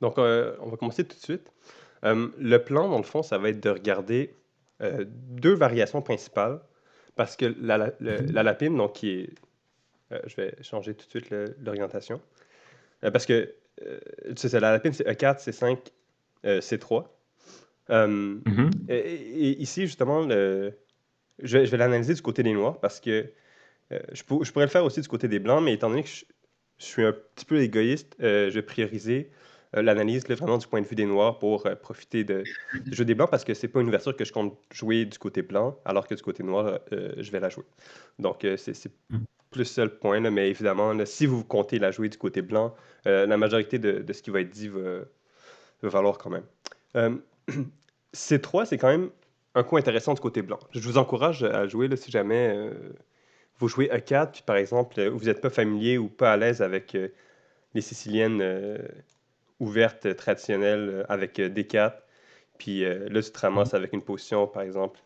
Donc, on va commencer tout de suite. Le plan, dans le fond, ça va être de regarder deux variations principales parce que la Mhm. lapine, donc qui est. Je vais changer tout de suite l'orientation. Parce que c'est ça, la lapine, c'est E4, C5, C3. Mhm. Et ici, justement, je vais l'analyser du côté des noirs parce que je pourrais le faire aussi du côté des blancs, mais étant donné que je suis un petit peu égoïste, je vais prioriser l'analyse là, vraiment du point de vue des noirs pour profiter du jeu des blancs parce que c'est pas une ouverture que je compte jouer du côté blanc, alors que du côté noir, je vais la jouer. Donc, c'est plus ça le point, là, mais évidemment, là, si vous comptez la jouer du côté blanc, la majorité de ce qui va être dit va valoir quand même. Euh, C3, c'est quand même un coup intéressant du côté blanc. Je vous encourage à jouer là, si jamais vous jouez E4, puis par exemple, vous n'êtes pas familier ou pas à l'aise avec les Siciliennes ouvertes traditionnelles avec D4, puis là, tu te ramasses avec une position, par exemple,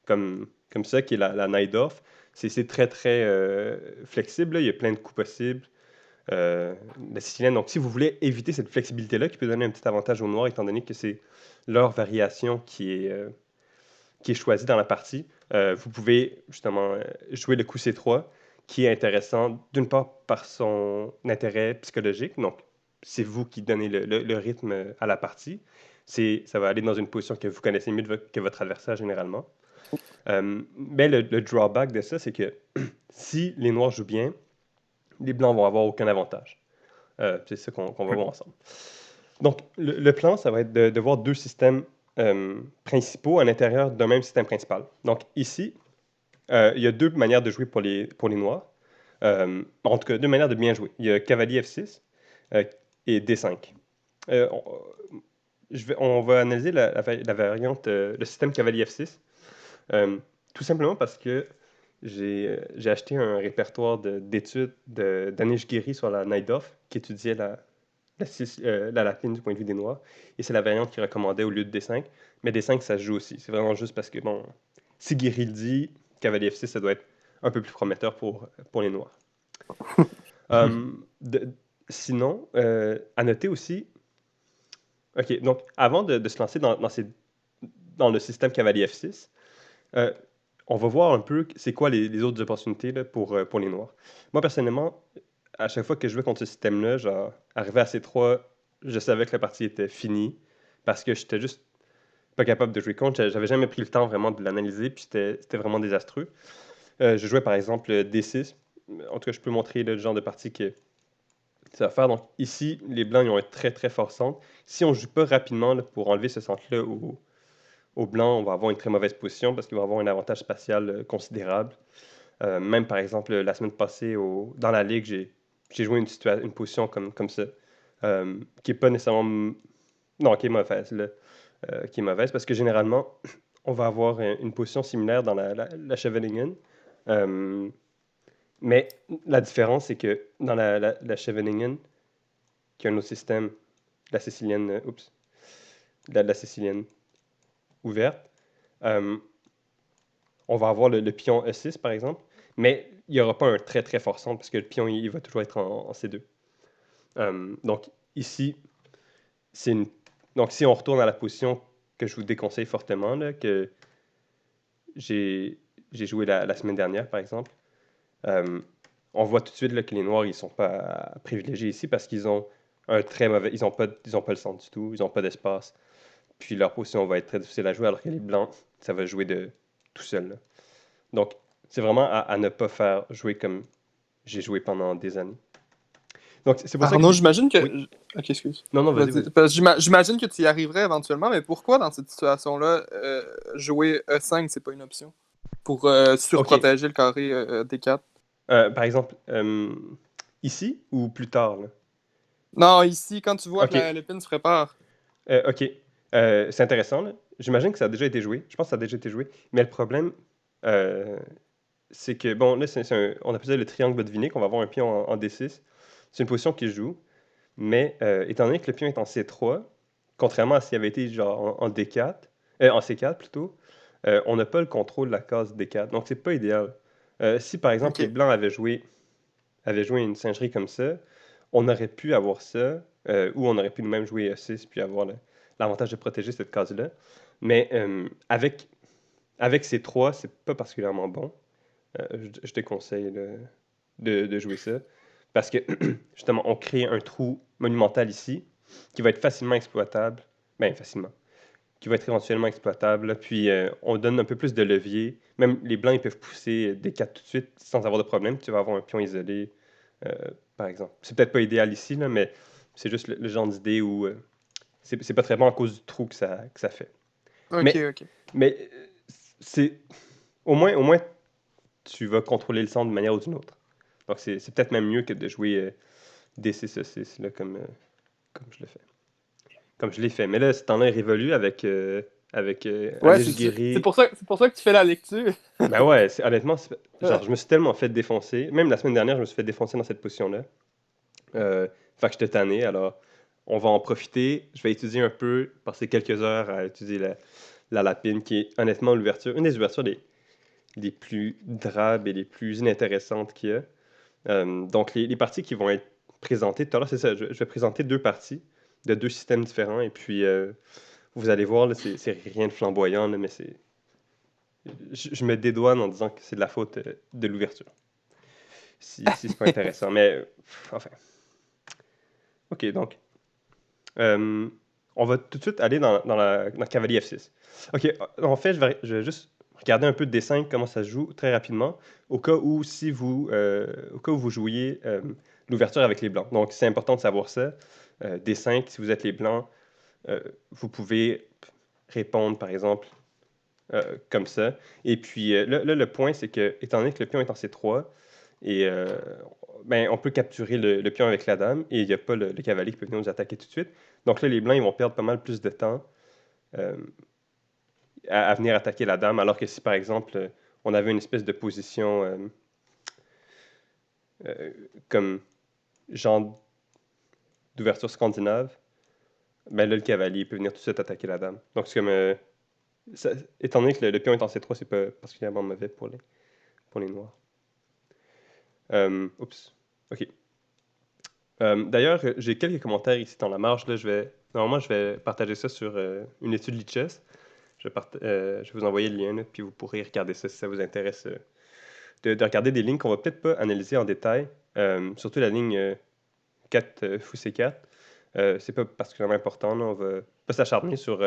comme ça, qui est la Najdorf. C'est très, très flexible, là. Il y a plein de coups possibles. La Sicilienne, donc si vous voulez éviter cette flexibilité-là, qui peut donner un petit avantage aux Noirs, étant donné que c'est leur variation qui est choisi dans la partie. Vous pouvez justement jouer le coup C3, qui est intéressant d'une part par son intérêt psychologique, donc c'est vous qui donnez le rythme à la partie. Ça va aller dans une position que vous connaissez mieux que votre adversaire généralement. Mais le drawback de ça, c'est que si les Noirs jouent bien, les Blancs vont avoir aucun avantage. C'est ça qu'on va voir ensemble. Donc, le plan, ça va être de voir deux systèmes principaux à l'intérieur d'un même système principal. Donc, ici, il y a deux manières de jouer pour les Noirs. En tout cas, deux manières de bien jouer. Il y a cavalier F6 euh, et D5. Euh, on, on va analyser la variante, le système cavalier F6, euh, tout simplement parce que j'ai acheté un répertoire d'études d'Anish Giri sur la Najdorf qui étudiait la lapine du point de vue des Noirs. Et c'est la variante qu'il recommandait au lieu de D5. Mais D5, ça se joue aussi. C'est vraiment juste parce que, bon, si Guéry le dit, cavalier F6, ça doit être un peu plus prometteur pour les Noirs. Euh, de- Sinon, à noter aussi, OK, donc avant de se lancer dans le système cavalier F6, euh, on va voir un peu c'est quoi les autres opportunités là, pour les Noirs. Moi, personnellement, à chaque fois que je jouais contre ce système-là, genre, arrivé à C3, je savais que la partie était finie parce que j'étais juste pas capable de jouer contre. J'avais jamais pris le temps vraiment de l'analyser, puis c'était vraiment désastreux. Je jouais par exemple D6. En tout cas, je peux montrer le genre de partie que ça va faire. Donc ici, les blancs ils ont un très très fort centre. Si on joue pas rapidement là, pour enlever ce centre-là au blanc, on va avoir une très mauvaise position parce qu'il va avoir un avantage spatial considérable. Même par exemple, la semaine passée, dans la ligue, j'ai joué une position comme ça, qui est pas nécessairement. Non, qui est mauvaise, là. Qui est mauvaise parce que généralement, on va avoir une position similaire dans la Scheveningen. Euh, mais la différence, c'est que dans la Scheveningen, qui est un autre système, la sicilienne, la sicilienne ouverte, euh, on va avoir le pion E6, par exemple, mais il n'y aura pas un très très fort centre parce que le pion, il va toujours être en C2. Donc ici, c'est une... Donc si on retourne à la position que je vous déconseille fortement, là, que j'ai j'ai joué la semaine dernière, par exemple, euh, on voit tout de suite là, que les Noirs, ils sont pas privilégiés ici parce qu'ils ont un très mauvais... ils ont pas le centre du tout, ils n'ont pas d'espace, puis leur position va être très difficile à jouer, alors que les Blancs, ça va jouer de tout seul, là. Donc, c'est vraiment à ne pas faire jouer comme j'ai joué pendant des années. Donc, c'est pour ça que Arnaud, j'imagine que. Oui. Ok, excuse. Non, non, vas-y, Vas-y. vas-y. Parce que j'imagine que tu y arriverais éventuellement, mais pourquoi dans cette situation-là, jouer E5, c'est pas une option? Pour OK. surprotéger le carré D4. Par exemple, ici ou plus tard, là? Non, ici, quand tu vois que OK. l'épine se prépare. OK. C'est intéressant, là. J'imagine que ça a déjà été joué. Je pense que ça a déjà été joué. Mais le problème, euh, c'est que, bon, là, on appelle ça le triangle botvinnik. On va avoir un pion en D6. C'est une position qui joue. Mais étant donné que le pion est en C3, contrairement à s'il avait été genre en D4, en C4 plutôt, on n'a pas le contrôle de la case D4. Donc, c'est pas idéal. Si, par exemple, les Ok. Blancs avaient joué une singerie comme ça, on aurait pu avoir ça. ou on aurait pu nous-mêmes jouer E6 puis avoir l'avantage de protéger cette case-là. Mais avec ces 3, c'est pas particulièrement bon. Je te conseille de jouer ça. Parce que, justement, on crée un trou monumental ici qui va être facilement exploitable. Ben, facilement. Qui va être éventuellement exploitable. Puis, on donne un peu plus de levier. Même les blancs, ils peuvent pousser des 4 tout de suite sans avoir de problème. Tu vas avoir un pion isolé, euh, par exemple. C'est peut-être pas idéal ici, là, mais c'est juste le genre d'idée où c'est pas très bon à cause du trou que ça fait. Ok, Mais, ok. mais c'est au moins, tu vas contrôler le son d'une manière ou d'une autre. Donc, c'est peut-être même mieux que de jouer D6E6, là, comme je le fais. Comme je l'ai fait. Mais là, ce temps-là est révolu avec Ouais, Alice c'est Guéry. pour ça que tu fais la lecture. Ben ouais, honnêtement, genre, je me suis tellement fait défoncer. Même la semaine dernière, je me suis fait défoncer dans cette position-là. Fait que j'étais tanné, alors on va en profiter. Je vais étudier un peu, passer quelques heures à étudier la lapine, qui est honnêtement une des ouvertures les plus drabes et les plus inintéressantes qu'il y a. Donc, les parties qui vont être présentées tout à l'heure, c'est ça. Je vais présenter 2 parties de 2 systèmes différents. Et puis, vous allez voir, là, c'est rien de flamboyant, là, mais je me dédouane en disant que c'est de la faute de l'ouverture. Si c'est pas intéressant. Mais, enfin. OK, donc, euh, on va tout de suite aller dans cavalier F6. OK, en fait, je vais juste regarder un peu de dessin, comment ça se joue très rapidement, au cas où vous jouiez l'ouverture avec les blancs. Donc, c'est important de savoir ça. D5, si vous êtes les blancs, vous pouvez répondre, par exemple, comme ça. Et puis, là, le point, c'est que, étant donné que le pion est en C3, et ben, on peut capturer le pion avec la dame, et il n'y a pas le cavalier qui peut venir nous attaquer tout de suite. Donc là, les blancs, ils vont perdre pas mal plus de temps euh, à venir attaquer la dame, alors que si, par exemple, on avait une espèce de position euh, comme genre d'ouverture scandinave, ben là, le cavalier peut venir tout de suite attaquer la dame. Donc, c'est comme... étant donné que le pion est en C3, c'est pas particulièrement mauvais pour les noirs. Oups. OK. D'ailleurs, j'ai quelques commentaires ici dans la marge. Là, normalement, je vais partager ça sur une étude Lichess. Je vais vous envoyer le lien, là, puis vous pourrez regarder ça si ça vous intéresse de regarder des lignes qu'on va peut-être pas analyser en détail. Surtout la ligne 4 fou C4. C'est pas particulièrement important. Là, on va pas s'acharner sur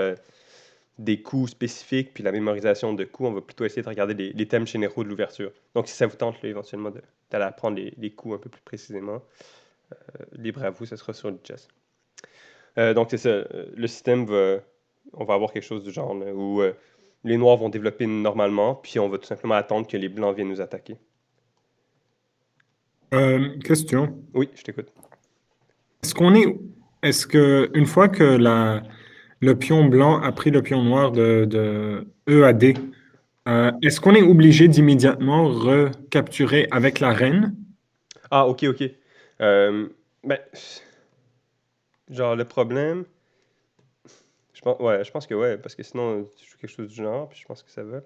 des coups spécifiques puis la mémorisation de coups. On va plutôt essayer de regarder les thèmes généraux de l'ouverture. Donc, si ça vous tente là, éventuellement d'aller apprendre les coups un peu plus précisément, libre à vous, ce sera sur le chess. Donc, c'est ça. Le système on va avoir quelque chose du genre là, où les noirs vont développer normalement, puis on va tout simplement attendre que les blancs viennent nous attaquer. Question. Oui, je t'écoute. Est-ce qu'on est, est-ce que une fois que le pion blanc a pris le pion noir de E à D, est-ce qu'on est obligé d'immédiatement recapturer avec la reine? Ah, ok, ok. Ben, genre, le problème, je pense que ouais, parce que sinon, tu joues quelque chose du genre, puis je pense que ça va.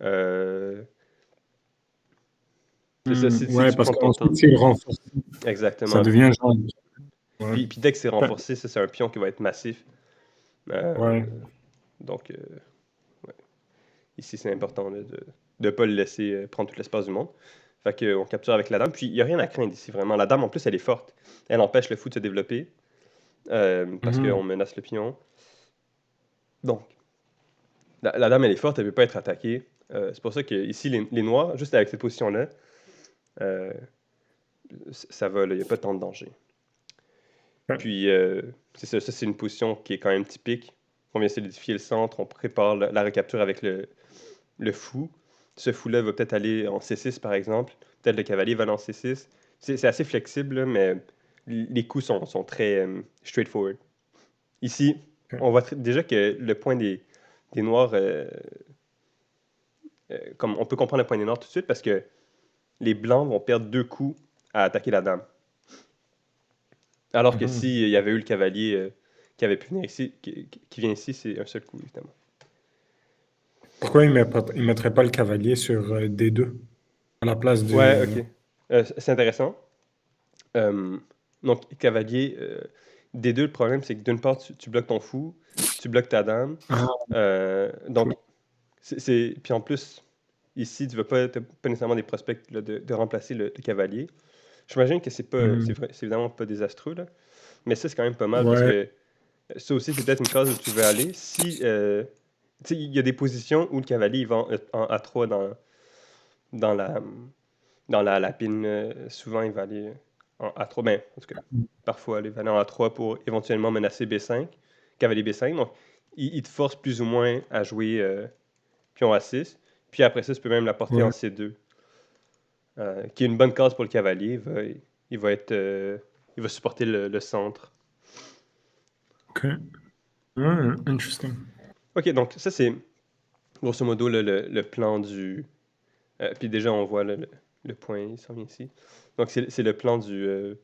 Euh, c'est ça, si Ouais, tu parce prends ton qu'ensuite, temps. c'est renforcé. Ça Exactement. devient genre. Ouais. Puis dès que c'est Enfin, renforcé, ça, c'est un pion qui va être massif. Euh, ouais. donc, ouais. Ici, c'est important là, de ne pas le laisser prendre tout l'espace du monde. Fait qu'on capture avec la dame. Puis, il n'y a rien à craindre ici, vraiment. La dame, en plus, elle est forte. Elle empêche le fou de se développer parce qu'on Mhm. menace le pion. Donc, la dame, elle est forte, elle ne peut pas être attaquée. C'est pour ça que ici, les noirs, juste avec cette position-là, euh, ça va, il n'y a pas tant de danger. Ouais. Puis, c'est ça, c'est une position qui est quand même typique. On vient solidifier le centre, on prépare la recapture avec le fou. Ce fou-là va peut-être aller en C6, par exemple. Peut-être le cavalier va aller en C6. C'est assez flexible, là, mais les coups sont très straightforward. Ici, Ok. on voit déjà que le point des noirs, comme on peut comprendre le point des noirs tout de suite parce que les blancs vont perdre 2 coups à attaquer la dame. Alors que Mhm. s'il y avait eu le cavalier qui avait pu venir ici, qui vient ici, c'est un seul coup, évidemment. Pourquoi il mettrait pas le cavalier sur D2 à la place Ouais, du. ok. C'est intéressant. Euh, Donc, cavalier, des deux, le problème, c'est que d'une part, tu bloques ton fou, tu bloques ta dame. Ah, Donc, puis en plus, ici, tu veux pas nécessairement des prospects là, de remplacer le cavalier. J'imagine que mhm. c'est évidemment pas désastreux, là. Mais ça, c'est quand même pas mal parce Ouais, que ça aussi, c'est peut-être une case où tu veux aller. Si, tu sais, il y a des positions où le cavalier il va en A3 dans la, dans la lapine. Souvent, il va aller en A3. Ben, en tout cas, parfois, il va aller en A3 pour éventuellement menacer B5, cavalier B5. Donc, il te force plus ou moins à jouer pion A6. Puis après ça, tu peux même la porter en ouais, C2, qui est une bonne case pour le cavalier. Il va être, il va supporter le centre. ok. Ouais, interesting. Ok, donc ça, c'est grosso modo le plan du. Puis déjà, on voit le point, il s'en vient ici. Donc, c'est le plan de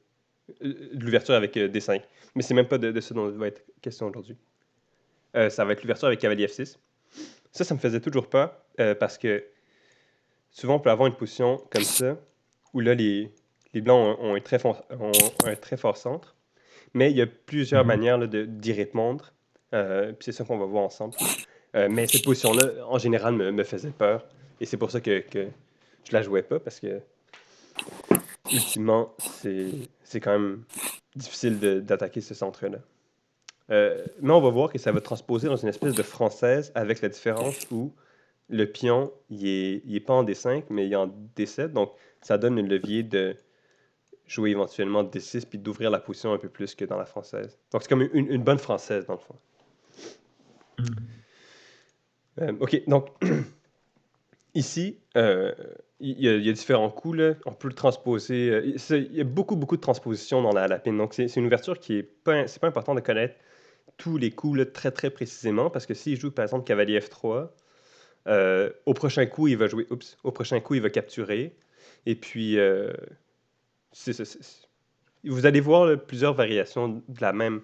l'ouverture avec D5. Mais c'est même pas de ça dont il va être question aujourd'hui. Ça va être l'ouverture avec cavalier F6. Ça me faisait toujours peur parce que souvent, on peut avoir une position comme ça où là, les blancs ont un très fort centre. Mais il y a plusieurs Mhm. manières là, d'y répondre. Puis c'est ça qu'on va voir ensemble. Mais cette position-là, en général, me faisait peur. Et c'est pour ça que je la jouais pas parce que ultimement, c'est quand même difficile d'attaquer ce centre-là. Mais on va voir que ça va transposer dans une espèce de française avec la différence où le pion, il est pas en D5, mais il est en D7. Donc, ça donne un levier de jouer éventuellement D6 puis d'ouvrir la position un peu plus que dans la française. Donc, c'est comme une bonne française, dans le fond. Mhm. OK, donc, ici, il y a différents coups, là. On peut le transposer. Il y a beaucoup, beaucoup de transpositions dans la pin. Donc, c'est une ouverture qui est pas, c'est pas important de connaître tous les coups là, très, très précisément parce que s'il joue, par exemple, cavalier F3, au prochain coup, il va jouer. Oups, au prochain coup, il va capturer. Et puis, vous allez voir là, plusieurs variations du même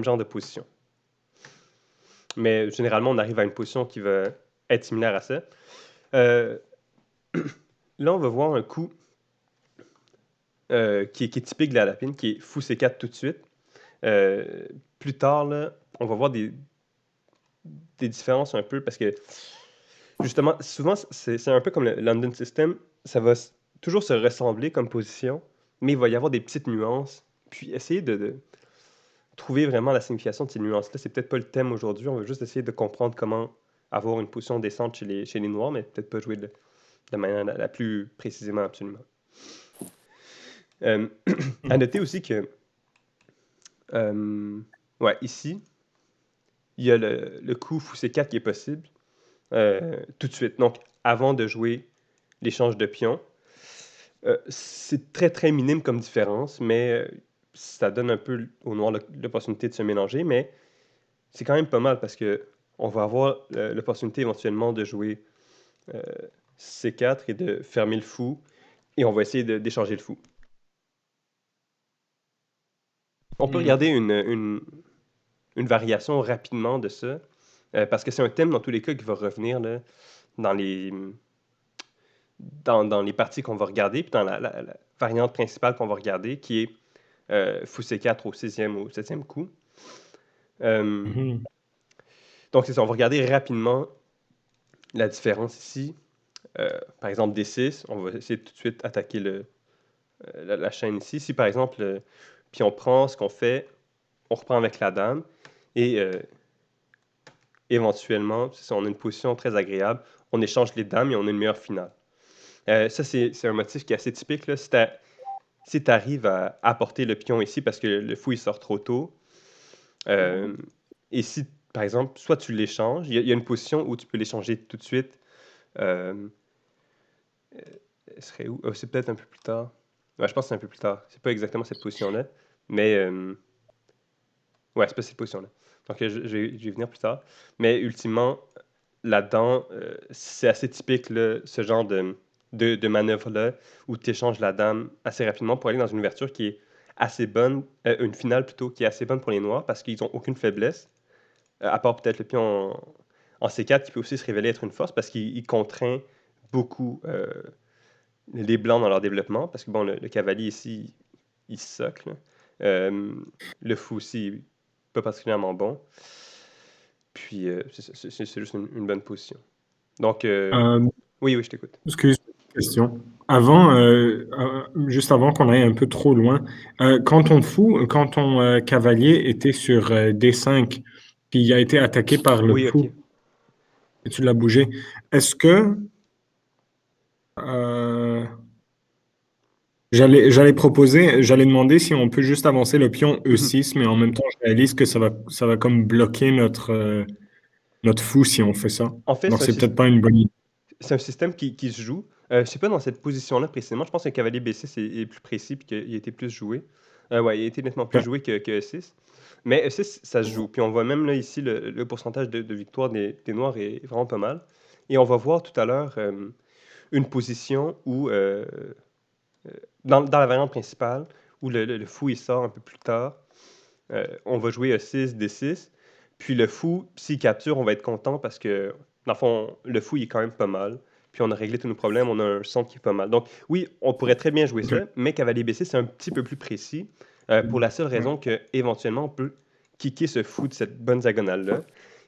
genre de position. Mais généralement, on arrive à une position qui va être similaire à ça. Euh, Là, on va voir un coup qui est typique de la lapine, qui est fou C4 tout de suite. Euh, Plus tard, là, on va voir des différences un peu parce que justement, souvent, c'est un peu comme le London System, ça va toujours se ressembler comme position, mais il va y avoir des petites nuances. Puis essayer de trouver vraiment la signification de ces nuances-là, c'est peut-être pas le thème aujourd'hui, on va juste essayer de comprendre comment avoir une position descente chez les Noirs, mais peut-être pas jouer de la manière la plus précisément absolument. Euh, à noter aussi que, euh, ouais, ici, il y a le coup fou C4 qui est possible tout de suite. Donc, avant de jouer l'échange de pions, c'est très très minime comme différence, mais ça donne un peu au noir l'opportunité de se mélanger, mais c'est quand même pas mal parce que on va avoir l'opportunité éventuellement de jouer euh, C4 et de fermer le fou, et on va essayer d'échanger le fou. On peut regarder Mhm. une variation rapidement de ça, parce que c'est un thème dans tous les cas qui va revenir là, dans les, dans les parties qu'on va regarder, puis dans la variante principale qu'on va regarder, qui est fou C4 au 6e ou 7e coup. Euh, Mhm. donc c'est ça, on va regarder rapidement la différence ici. Par exemple, D6, on va essayer tout de suite attaquer la chaîne ici. Si par exemple, puis on prend ce qu'on fait, on reprend avec la dame, et éventuellement, ça, on a une position très agréable, on échange les dames et on a une meilleure finale. Ça, c'est un motif qui est assez typique. Là. Si tu arrives à apporter le pion ici parce que le fou il sort trop tôt, euh, et si par exemple, soit tu l'échanges, il y a une position où tu peux l'échanger tout de suite. Euh, Elle serait où? C'est peut-être un peu plus tard. Ouais, je pense que c'est un peu plus tard. C'est pas exactement cette position-là, mais ouais, c'est pas cette position-là. Donc je vais y venir plus tard. Mais ultimement, là-dedans, c'est assez typique là, ce genre de manœuvre-là où tu échanges la dame assez rapidement pour aller dans une ouverture qui est assez bonne, une finale plutôt, qui est assez bonne pour les Noirs parce qu'ils n'ont aucune faiblesse, à part peut-être le pion en C4 qui peut aussi se révéler être une force parce qu'il contraint beaucoup les Blancs dans leur développement parce que bon, le cavalier ici, il socle. Euh, le fou aussi, pas particulièrement bon. Puis, c'est ça, c'est juste une bonne position. Donc, Euh, oui, je t'écoute. excuse, question. Avant, juste avant qu'on aille un peu trop loin, quand ton cavalier était sur D5, puis il a été attaqué par le Oui, ok. fou, et tu l'as bougé, est-ce que euh, j'allais demander si on peut juste avancer le pion Mhm. E6, mais en même temps, je réalise que ça va comme bloquer notre fou si on fait ça. En fait, Donc, c'est peut-être pas une bonne idée. c'est un système qui se joue. Je sais pas dans cette position-là précisément. Je pense qu'un cavalier B6 est plus précis puis qu'il a été plus joué. Ouais, il a été nettement plus Ok. joué que E6. Mais E6, ça se joue. Puis on voit même là ici le pourcentage de victoire des Noirs est vraiment pas mal. Et on va voir tout à l'heure une position où, dans la variante principale, où le fou il sort un peu plus tard. On va jouer E6, D6. Puis le fou, s'il capture, on va être content parce que, dans le fond, le fou, il est quand même pas mal. Puis on a réglé tous nos problèmes, on a un son qui est pas mal. Donc oui, on pourrait très bien jouer Ok. ça, mais cavalier B6, c'est un petit peu plus précis, pour la seule Ouais. raison que éventuellement on peut kicker ce fou de cette bonne diagonale-là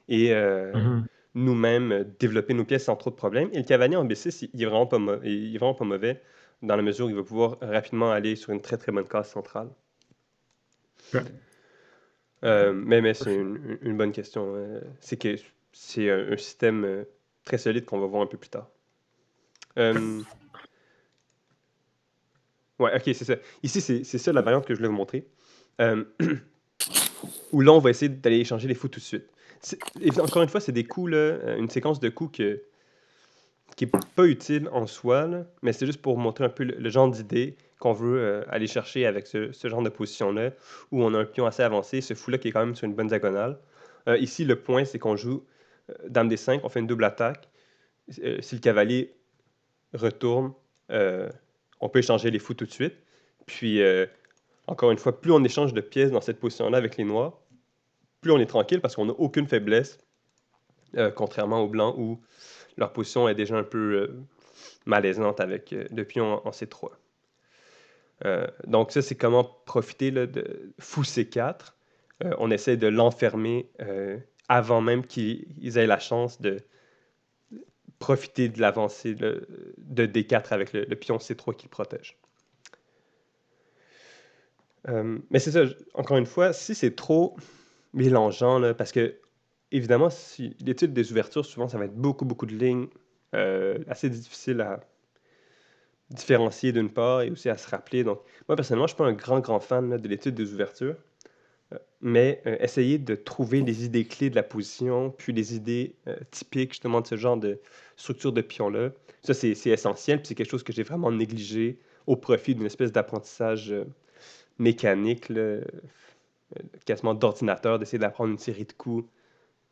et Mhm. nous-mêmes développer nos pièces sans trop de problèmes. Et le cavalier en B6, il est vraiment pas, il est vraiment pas mauvais dans la mesure où il va pouvoir rapidement aller sur une très très bonne case centrale. Ok. Mais c'est Parfait. une bonne question. C'est que c'est un système très solide qu'on va voir un peu plus tard. Euh, ouais, ok, c'est ça. Ici, c'est ça la variante que je voulais vous montrer. Euh, où là, on va essayer d'aller échanger les fous tout de suite. Encore une fois, c'est des coups, là, une séquence de coups qui est pas utile en soi, là, mais c'est juste pour montrer un peu le genre d'idée qu'on veut aller chercher avec ce genre de position-là, où on a un pion assez avancé, ce fou-là qui est quand même sur une bonne diagonale. Ici, le point, c'est qu'on joue Dame D5, on fait une double attaque. Si le cavalier retourne, euh, on peut échanger les fous tout de suite. Puis, encore une fois, plus on échange de pièces dans cette position-là avec les noirs, plus on est tranquille parce qu'on n'a aucune faiblesse, contrairement aux blancs où leur position est déjà un peu malaisante avec le pion en C3. Donc ça, c'est comment profiter là, de fou C4. On essaie de l'enfermer avant même qu'ils aient la chance de profiter de l'avancée de D4 avec le pion C3 qui le protège. Mais c'est ça, encore une fois, si c'est trop mélangeant, là, parce que, évidemment, si l'étude des ouvertures, souvent, ça va être beaucoup, beaucoup de lignes, assez difficile à différencier d'une part et aussi à se rappeler. Donc, moi, personnellement, je ne suis pas un grand, grand fan là, de l'étude des ouvertures, mais essayer de trouver les idées clés de la position, puis les idées typiques, justement, de ce genre de structure de pion-là, ça, c'est essentiel, puis c'est quelque chose que j'ai vraiment négligé au profit d'une espèce d'apprentissage mécanique, là, quasiment d'ordinateur, d'essayer d'apprendre une série de coups,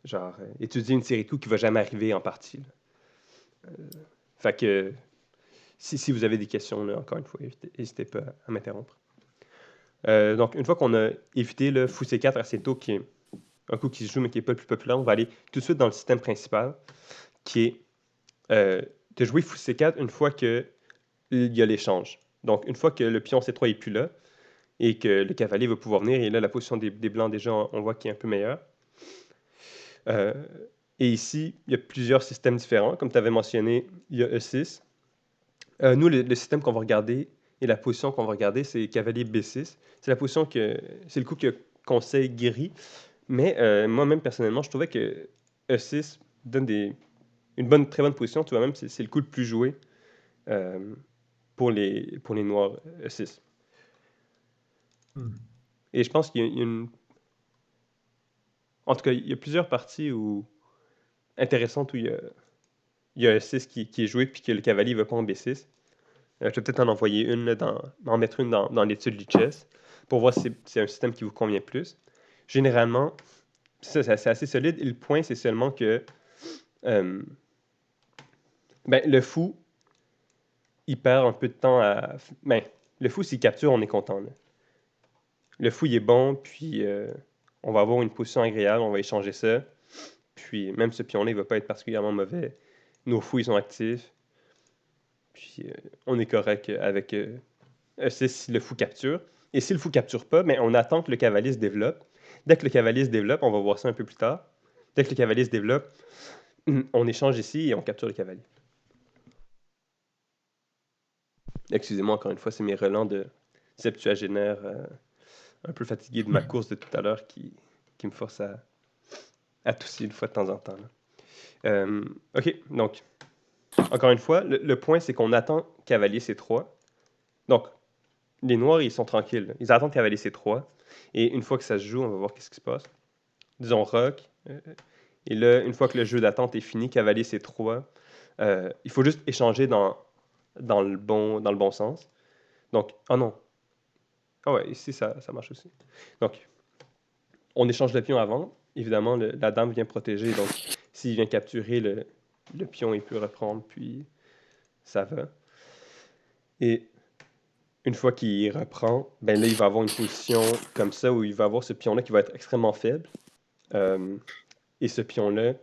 genre étudier une série de coups qui va jamais arriver en partie. Fait que si vous avez des questions, là, encore une fois, n'hésitez pas à m'interrompre. Donc, une fois qu'on a évité le fou C4 assez tôt, qui est un coup qui se joue mais qui n'est pas le plus populaire, on va aller tout de suite dans le système principal, qui est de jouer fou C4 une fois qu'il y a l'échange. Donc, une fois que le pion C3 n'est plus là, et que le cavalier va pouvoir venir, et là, la position des blancs, déjà, on voit qu'il est un peu meilleure. Euh, et ici, il y a plusieurs systèmes différents. Comme tu avais mentionné, il y a E6. Nous, le système qu'on va regarder et la position qu'on va regarder, c'est cavalier B6. C'est la position c'est le coup que conseille Guéry. Mais moi-même, personnellement, je trouvais que E6 donne une très bonne position. Tu vois, même, c'est le coup le plus joué euh, pour les noirs E6. Hmm. Et je pense qu'il y a une. En tout cas, il y a plusieurs parties intéressantes où il y a E6 qui est joué puis que le cavalier ne va pas en B6. Je vais peut-être en envoyer une, là, en mettre une dans l'étude du chess pour voir si c'est un système qui vous convient plus. Généralement, c'est assez solide. Et le point, c'est seulement que euh, le fou, il perd un peu de temps à. Ben, le fou, s'il capture, on est content, là. Le fou, il est bon, puis on va avoir une position agréable, on va échanger ça. Puis même ce pion-là, il ne va pas être particulièrement mauvais. Nos fous, ils sont actifs. Puis on est correct avec E6 si le fou capture. Et si le fou capture pas, ben, on attend que le cavalier se développe. Dès que le cavalier se développe, on va voir ça un peu plus tard. Dès que le cavalier se développe, on échange ici et on capture le cavalier. Excusez-moi encore une fois, c'est mes relents de septuagénaire un peu fatigué de ma course de tout à l'heure qui me force à tousser une fois de temps en temps. OK, donc, encore une fois, le point, c'est qu'on attend cavalier C3. Donc, les noirs, ils sont tranquilles. Ils attendent cavalier C3. Et une fois que ça se joue, on va voir qu'est-ce qui se passe. Disons roc. Et là, une fois que le jeu d'attente est fini, cavalier C3, il faut juste échanger dans le bon sens. Donc, ah non. Ah ouais, ici, ça marche aussi. Donc, on échange le pion avant. Évidemment, la dame vient protéger. Donc, s'il vient capturer, le pion, il peut reprendre, puis ça va. Et une fois qu'il reprend, ben là, il va avoir une position comme ça où il va avoir ce pion-là qui va être extrêmement faible. Et ce pion-là,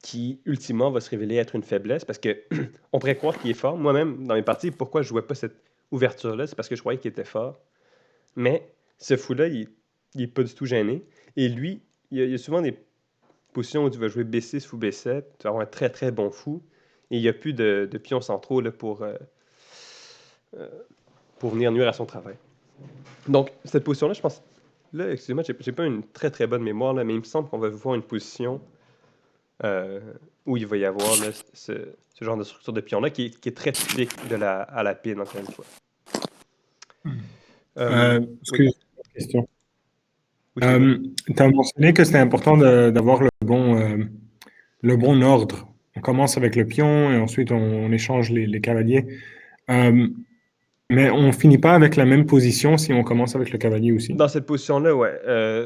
qui ultimement va se révéler être une faiblesse parce que on pourrait croire qu'il est fort. Moi-même, dans mes parties, pourquoi je jouais pas cette ouverture-là, c'est parce que je croyais qu'il était fort. Mais ce fou-là, il est pas du tout gêné. Et lui, il y a souvent des positions où tu vas jouer B6 ou B7, tu vas avoir un très très bon fou. Et il n'y a plus de pions centraux là, pour venir nuire à son travail. Donc, cette position-là, je pense. Là, excusez-moi, j'ai pas une très très bonne mémoire, là, mais il me semble qu'on va voir une position euh, où il va y avoir là, ce genre de structure de pion-là qui est très typique à la pine, encore une fois. Oui, Excuse question. oui, c'est moi. Tu as mentionné que c'était important d'avoir le bon ordre. On commence avec le pion et ensuite on échange les cavaliers. Euh, mais on finit pas avec la même position si on commence avec le cavalier aussi. Dans cette position-là, ouais.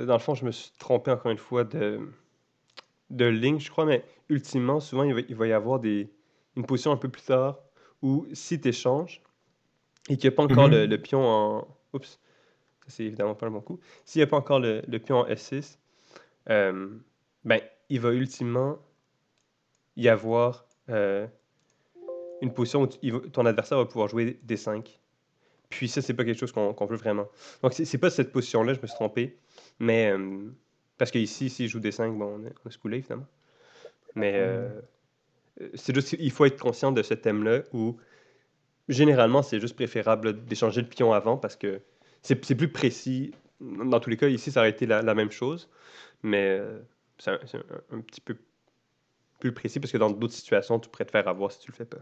Dans le fond, je me suis trompé encore une fois de ligne, je crois, mais ultimement, souvent, il va y avoir une position un peu plus tard où si tu échanges et qu'il n'y a pas encore le Mhm. pion en. Oups, ça c'est évidemment pas le bon coup. S'il n'y a pas encore le pion en S6, ben, il va ultimement y avoir une position où ton adversaire va pouvoir jouer D5. Puis ça, c'est pas quelque chose qu'on veut vraiment. Donc, c'est pas cette position-là, je me suis trompé. Mais, parce qu'ici, s'il joue D5, bon, on est se coulé, évidemment. Mais c'est juste qu'il faut être conscient de ce thème-là où, généralement, c'est juste préférable là, d'échanger le pion avant parce que c'est plus précis. Dans tous les cas, ici, ça aurait été la même chose. Mais c'est un petit peu plus précis parce que dans d'autres situations, tu pourrais te faire avoir si tu le fais pas.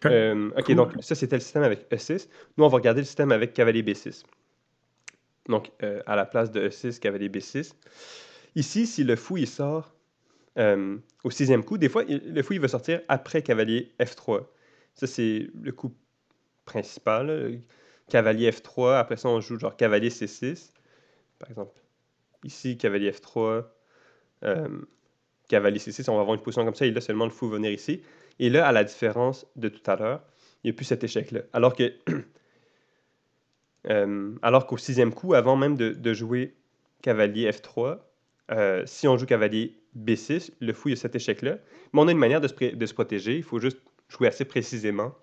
Ok, OK, cool. donc ça, c'était le système avec E6. Nous, on va regarder le système avec cavalier B6. Donc, à la place de E6, cavalier B6. Ici, si le fou, il sort au sixième coup, des fois, le fou, il va sortir après cavalier F3. Ça, c'est le coup principal. Là. Cavalier F3, après ça, on joue genre cavalier C6, par exemple. Ici, cavalier F3, euh, cavalier C6, on va avoir une position comme ça, et là, seulement le fou va venir ici. Et là, à la différence de tout à l'heure, il n'y a plus cet échec-là. Alors qu'au sixième coup, avant même de jouer cavalier F3, si on joue cavalier B6, le fou, il y a cet échec-là. Mais on a une manière de se protéger. Il faut juste jouer assez précisément.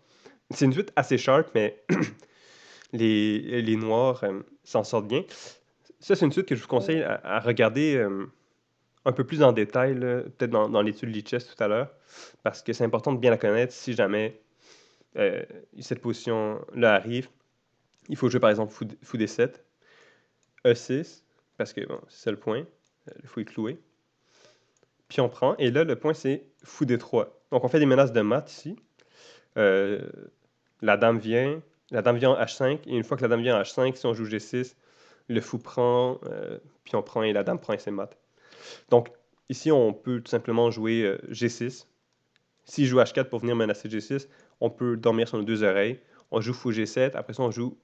C'est une suite assez sharp, mais les noirs s'en sortent bien. Ça, c'est une suite que je vous conseille à regarder un peu plus en détail, peut-être dans l'étude Lichess tout à l'heure, parce que c'est important de bien la connaître si jamais cette position-là arrive. Il faut jouer par exemple fou D7, E6, parce que bon, c'est ça le point. Le fou est cloué. Puis on prend, et là, le point, c'est fou D3. Donc on fait des menaces de mat ici. Euh, la dame vient en H5, et une fois que la dame vient en H5, si on joue G6, le fou prend, puis on prend, et la dame prend et c'est mat. Donc ici, on peut tout simplement jouer G6. S'il joue H4 pour venir menacer G6, on peut dormir sur nos deux oreilles. On joue fou G7, après ça, on joue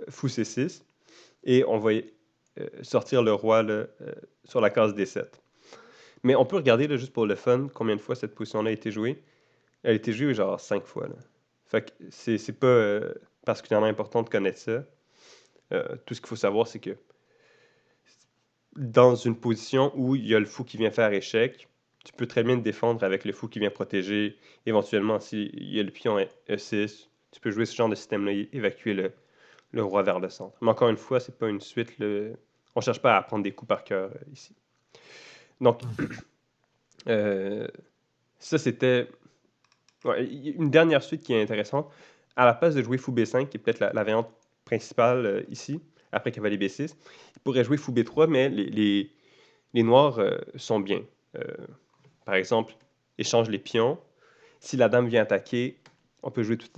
fou C6, et on va sortir le roi là, sur la case D7. Mais on peut regarder, là, juste pour le fun, combien de fois cette position-là a été jouée. Elle a été jouée genre 5 fois. Là. Fait que c'est pas particulièrement important de connaître ça. Tout ce qu'il faut savoir, c'est que dans une position où il y a le fou qui vient faire échec, tu peux très bien te défendre avec le fou qui vient protéger. Éventuellement, s'il y a le pion E6, tu peux jouer ce genre de système-là, évacuer le roi vers le centre. Mais encore une fois, c'est pas une suite. On cherche pas à apprendre des coups par cœur ici. Donc, euh, ça, c'était une dernière suite qui est intéressante. À la place de jouer fou B5, qui est peut-être la variante principale ici, après cavalier B6, il pourrait jouer fou B3, mais les noirs sont bien. Euh, Par exemple, échange les pions. Si la dame vient attaquer, on peut jouer tout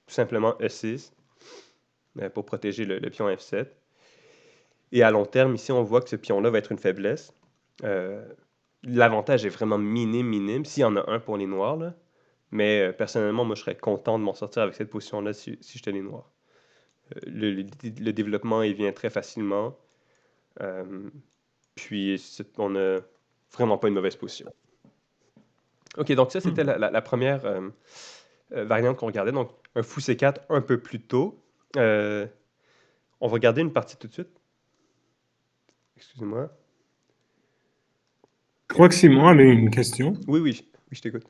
simplement E6 pour protéger le pion F7. Et à long terme, ici, on voit que ce pion-là va être une faiblesse. L'avantage est vraiment minime. S'il y en a un pour les noirs, là. Mais personnellement, moi, je serais content de m'en sortir avec cette position-là si j'étais les noirs. Le développement, il vient très facilement. Puis, on n'a vraiment pas une mauvaise position. OK, donc ça, c'était la première variante qu'on regardait. Donc, un fou C4 un peu plus tôt. On va regarder une partie tout de suite. Excusez-moi. Je crois que Simon avait une question. Oui, je t'écoute.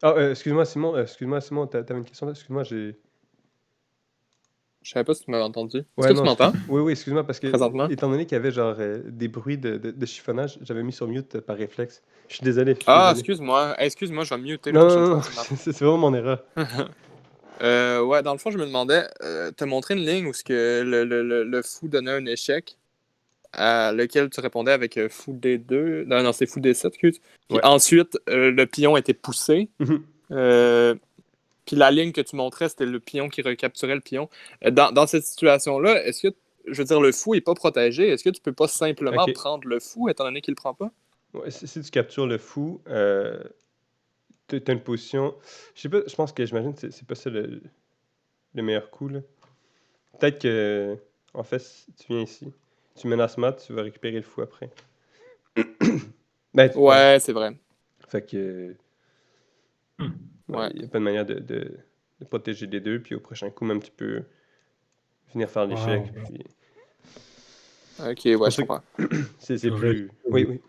Ah, excuse-moi, Simon, t'avais une question là? Excuse-moi, j'ai... Je savais pas si tu m'avais entendu. Est-ce Ouais, que tu non, m'entends oui, excuse-moi, parce que, présentement? étant donné qu'il y avait genre des bruits de chiffonnage, j'avais mis sur mute par réflexe. Je suis désolé, Ah, excuse-moi. Excuse-moi, je vais me muter la prochaine Non, fois, c'est ma faute. c'est vraiment mon erreur. Ouais, dans le fond, je me demandais, t'as montré une ligne où ce que le fou donnait un échec, à lequel tu répondais avec fou D2. Non, c'est fou D7, excuse. Puis Ouais. ensuite, le pion était poussé. Mhm. Puis la ligne que tu montrais, c'était le pion qui recapturait le pion. Dans cette situation-là, est-ce que, je veux dire, le fou n'est pas protégé? Est-ce que tu peux pas simplement Ok. prendre le fou, étant donné qu'il le prend pas? Ouais, si tu captures le fou, t'as une position. Je sais pas, je pense que j'imagine que c'est pas ça le meilleur coup, là. Peut-être que, en fait, si tu viens ici, tu menaces mat, tu vas récupérer le fou après. Ben, ouais. Ouais, c'est vrai. Fait que, Ouais. il n'y a pas de manière de protéger les deux, puis au prochain coup, même tu peux venir faire l'échec, Wow. puis Ok, c'est ouais, pour je ça que comprends. c'est plus... Oui.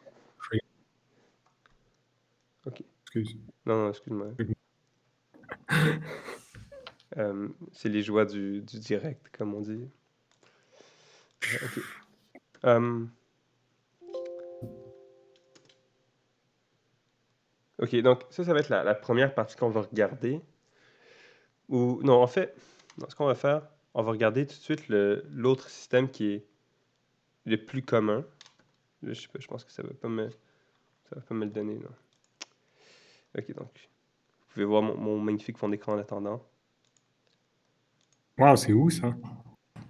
Ok. Excuse. Non, excuse-moi. C'est les joies du direct, comme on dit. Ok. Ok, donc ça va être la première partie qu'on va regarder. Ou non, en fait, ce qu'on va faire, on va regarder tout de suite l'autre système qui est le plus commun. Là, je sais pas, je pense que ça va pas me le donner, non. Ok, donc, vous pouvez voir mon magnifique fond d'écran en attendant. Wow, c'est où ça?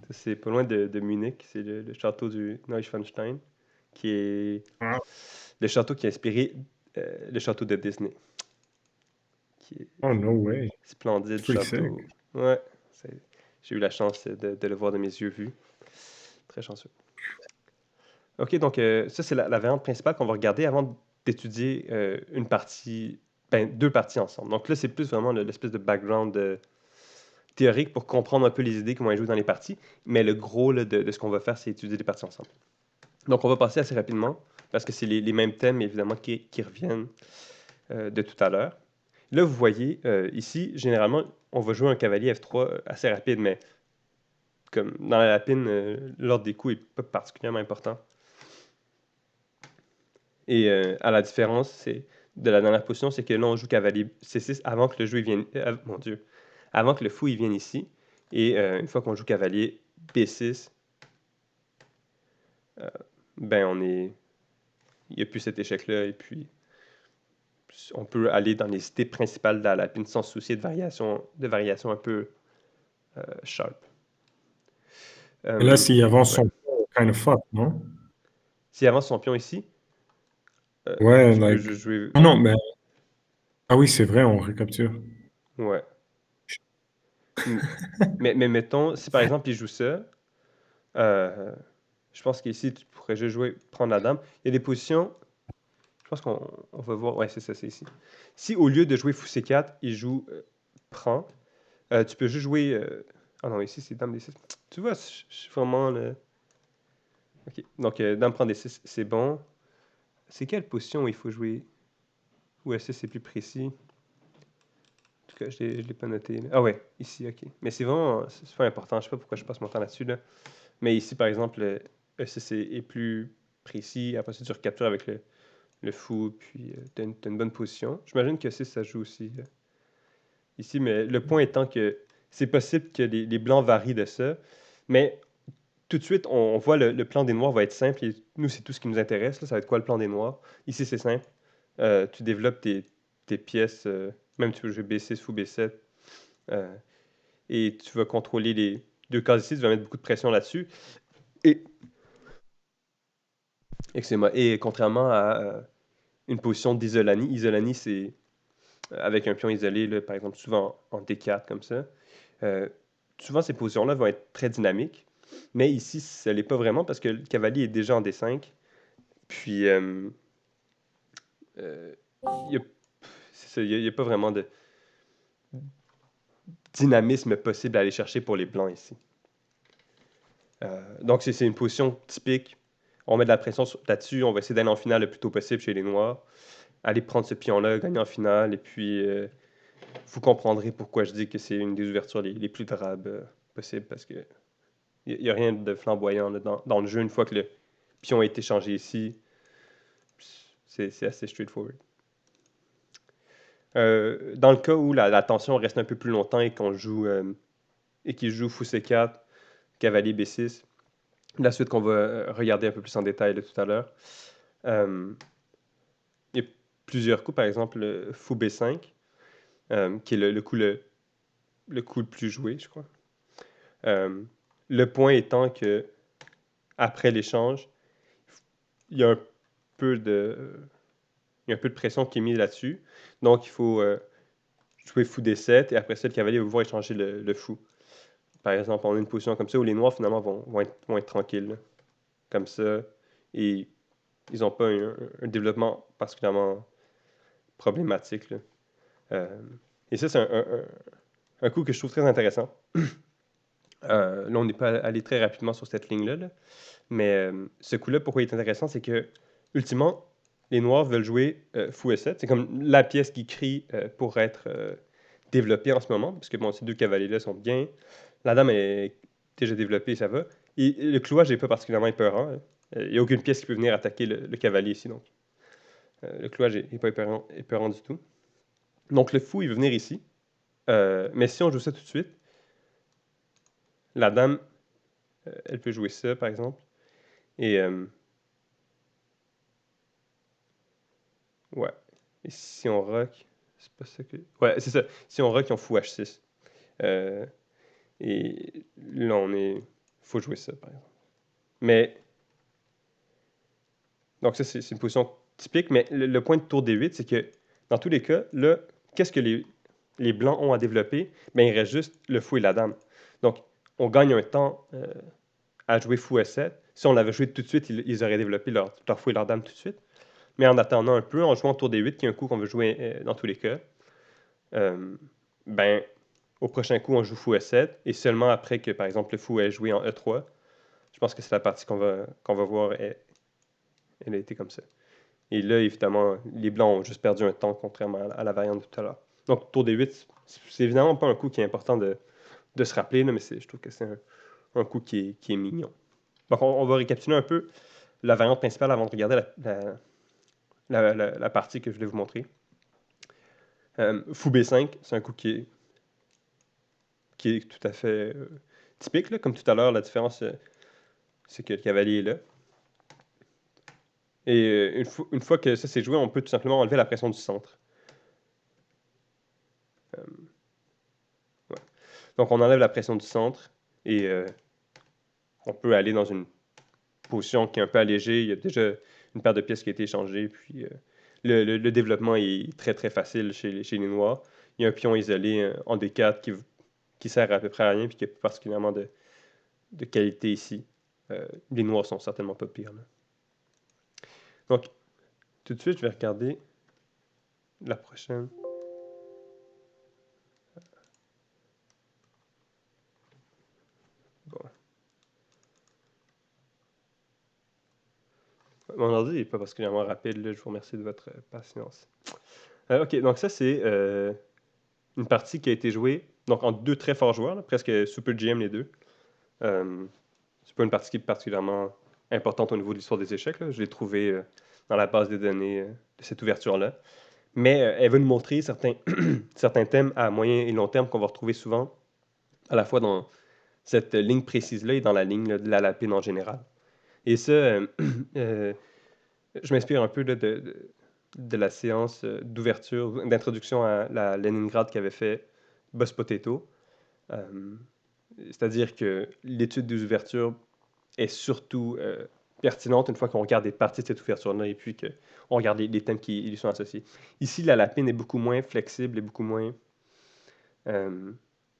Ça, c'est pas loin de Munich, c'est le château du Neuschwanstein, qui est Wow. le château qui a inspiré le château de Disney, qui est Oh, no way. splendide Pretty sick. château. Ouais, j'ai eu la chance de le voir de mes yeux vus. Très chanceux. OK, donc ça, c'est la variante principale qu'on va regarder avant d'étudier une partie, deux parties ensemble. Donc là, c'est plus vraiment l'espèce de background théorique pour comprendre un peu les idées qui vont être jouées dans les parties. Mais le gros là, de ce qu'on va faire, c'est étudier les parties ensemble. Donc on va passer assez rapidement, parce que c'est les mêmes thèmes, évidemment, qui reviennent de tout à l'heure. Là, vous voyez, ici, généralement, on va jouer un cavalier F3 assez rapide, mais comme dans la lapine, l'ordre des coups n'est pas particulièrement important. Et à la différence, c'est de la dernière position, c'est que là, on joue cavalier C6 avant que le jeu il vienne. Mon Dieu. Avant que le fou il vienne ici. Et une fois qu'on joue cavalier B6, ben on est. Il n'y a plus cet échec-là. Et puis, on peut aller dans les idées principales de la lapine sans se soucier de variations un peu sharp. Et là, s'il avance Ouais. son kind of fuck, non? S'il avance son pion ici, Ouais, tu peux like... juste jouer. Ah non, mais... Ah oui, c'est vrai, on récapture. Ouais. mais mettons, si par exemple il joue ça, euh, je pense qu'ici tu pourrais juste jouer, prendre la dame. Il y a des positions, je pense qu'on va voir. Ouais, c'est ça, c'est ici. Si au lieu de jouer fou C4, il joue prend, tu peux juste jouer. Ah non, ici c'est dame D6. Tu vois, je suis vraiment le. Ok, donc dame prend D6, c'est bon. C'est quelle position où il faut jouer? Où est-ce que c'est plus précis? tout cas, je l'ai pas noté. Là. Ah ouais, ici, ok. Mais c'est pas important. Je sais pas pourquoi je passe mon temps là-dessus. Là. Mais ici, par exemple, le E6 est plus précis. Après ça, tu recaptures avec le fou, puis t'as une bonne position. J'imagine que 6, ça joue aussi ici. Mais le point étant que c'est possible que les blancs varient de ça. Mais tout de suite, on voit le plan des noirs va être simple. Et nous, c'est tout ce qui nous intéresse. Là. Ça va être quoi le plan des noirs? Ici, c'est simple. Tu développes tes pièces, même tu peux jouer B6 fou B7, euh, et tu vas contrôler les deux cases ici, tu vas mettre beaucoup de pression là-dessus. Et, excusez-moi, et contrairement à une position d'Isolani, Isolani, c'est avec un pion isolé, là, par exemple, souvent en D4 comme ça. euh, Souvent, ces positions-là vont être très dynamiques, mais ici, ça ne l'est pas vraiment parce que le cavalier est déjà en D5. Puis, euh, il n'y a pas vraiment de dynamisme possible à aller chercher pour les blancs ici. Donc, c'est une position typique. On met de la pression là-dessus. On va essayer d'aller en finale le plus tôt possible chez les Noirs. Aller prendre ce pion-là, gagner en finale. Et puis, vous comprendrez pourquoi je dis que c'est une des ouvertures les plus drabes possibles. Parce que il n'y a rien de flamboyant là, dans le jeu. Une fois que le pion a été changé ici, c'est assez straightforward. Dans le cas où la tension reste un peu plus longtemps et qu'on joue et qu'il joue fou C4, cavalier B6, la suite qu'on va regarder un peu plus en détail là, tout à l'heure. Il y a plusieurs coups, par exemple le fou B5, qui est le coup le plus joué, je crois. Le point étant que après l'échange, il y a un peu de, il y a un peu de pression qui est mise là-dessus. Donc, il faut jouer fou D7 et après ça, le cavalier va pouvoir échanger le fou. Par exemple, on a une position comme ça où les noirs, finalement, vont être tranquilles. Là, comme ça. Et ils n'ont pas un développement particulièrement problématique. Là. Et ça, c'est un coup que je trouve très intéressant. Là, on n'est pas allé très rapidement sur cette ligne-là. Là. Mais ce coup-là, pourquoi il est intéressant, c'est que, ultimement, les noirs veulent jouer fou S7. C'est comme la pièce qui crie pour être développée en ce moment, parce que bon, ces deux cavaliers-là sont bien. La dame est déjà développée, ça va. Et le clouage n'est pas particulièrement épeurant. Hein. Il n'y a aucune pièce qui peut venir attaquer le cavalier ici, donc. Le clouage n'est pas épeurant du tout. Donc le fou, il veut venir ici. Mais si on joue ça tout de suite, la dame, elle peut jouer ça, par exemple. Et ouais. Et si on rock, c'est pas ça que. Ouais, c'est ça. Si on rock, on fou H6. Euh, et là, faut jouer ça, par exemple. Mais. Donc, ça, c'est une position typique. Mais le point de tour D8, c'est que dans tous les cas, là, qu'est-ce que les blancs ont à développer? Ben, il reste juste le fou et la dame. Donc, on gagne un temps à jouer fou S7. Si on l'avait joué tout de suite, ils auraient développé leur fou et leur dame tout de suite. Mais en attendant un peu, en jouant tour D8, qui est un coup qu'on veut jouer dans tous les cas, ben, au prochain coup, on joue fou S7. Et seulement après que, par exemple, le fou ait joué en E3, je pense que c'est la partie qu'on va voir, elle a été comme ça. Et là, évidemment, les blancs ont juste perdu un temps, contrairement à la variante de tout à l'heure. Donc, tour D8, c'est évidemment pas un coup qui est important de se rappeler, là, mais je trouve que c'est un coup qui est mignon. Donc, on va récapituler un peu la variante principale avant de regarder la partie que je voulais vous montrer. Fou B5, c'est un coup qui est tout à fait typique. Là. Comme tout à l'heure, la différence, c'est que le cavalier est là. Et une fois que ça s'est joué, on peut tout simplement enlever la pression du centre. Ouais. Donc, on enlève la pression du centre et on peut aller dans une position qui est un peu allégée. Il y a déjà une paire de pièces qui a été échangée. Puis, le développement est très, très facile chez les noirs. Il y a un pion isolé en D4 qui sert à peu près à rien et qui n'a pas particulièrement de qualité ici. Les noirs sont certainement pas pires. Là. Donc, tout de suite, je vais regarder la prochaine. Bon. Mon ordi n'est pas particulièrement rapide. Là. Je vous remercie de votre patience. OK, donc ça, c'est une partie qui a été jouée donc entre deux très forts joueurs, là, presque Super GM les deux. Euh, c'est pas une partie qui est particulièrement importante au niveau de l'histoire des échecs, là. Je l'ai trouvée dans la base des données de cette ouverture-là. Mais elle va nous montrer certains, certains thèmes à moyen et long terme qu'on va retrouver souvent, à la fois dans cette ligne précise-là et dans la ligne là, de la lapine en général. Et ça, euh, je m'inspire un peu là, de la séance d'ouverture, d'introduction à la Leningrad qu'avait fait Boss Potato. Euh, C'est-à-dire que l'étude des ouvertures est surtout pertinente une fois qu'on regarde des parties de cette ouverture-là et puis qu'on regarde les thèmes qui lui sont associés. Ici, la lapine est beaucoup moins flexible et beaucoup moins euh,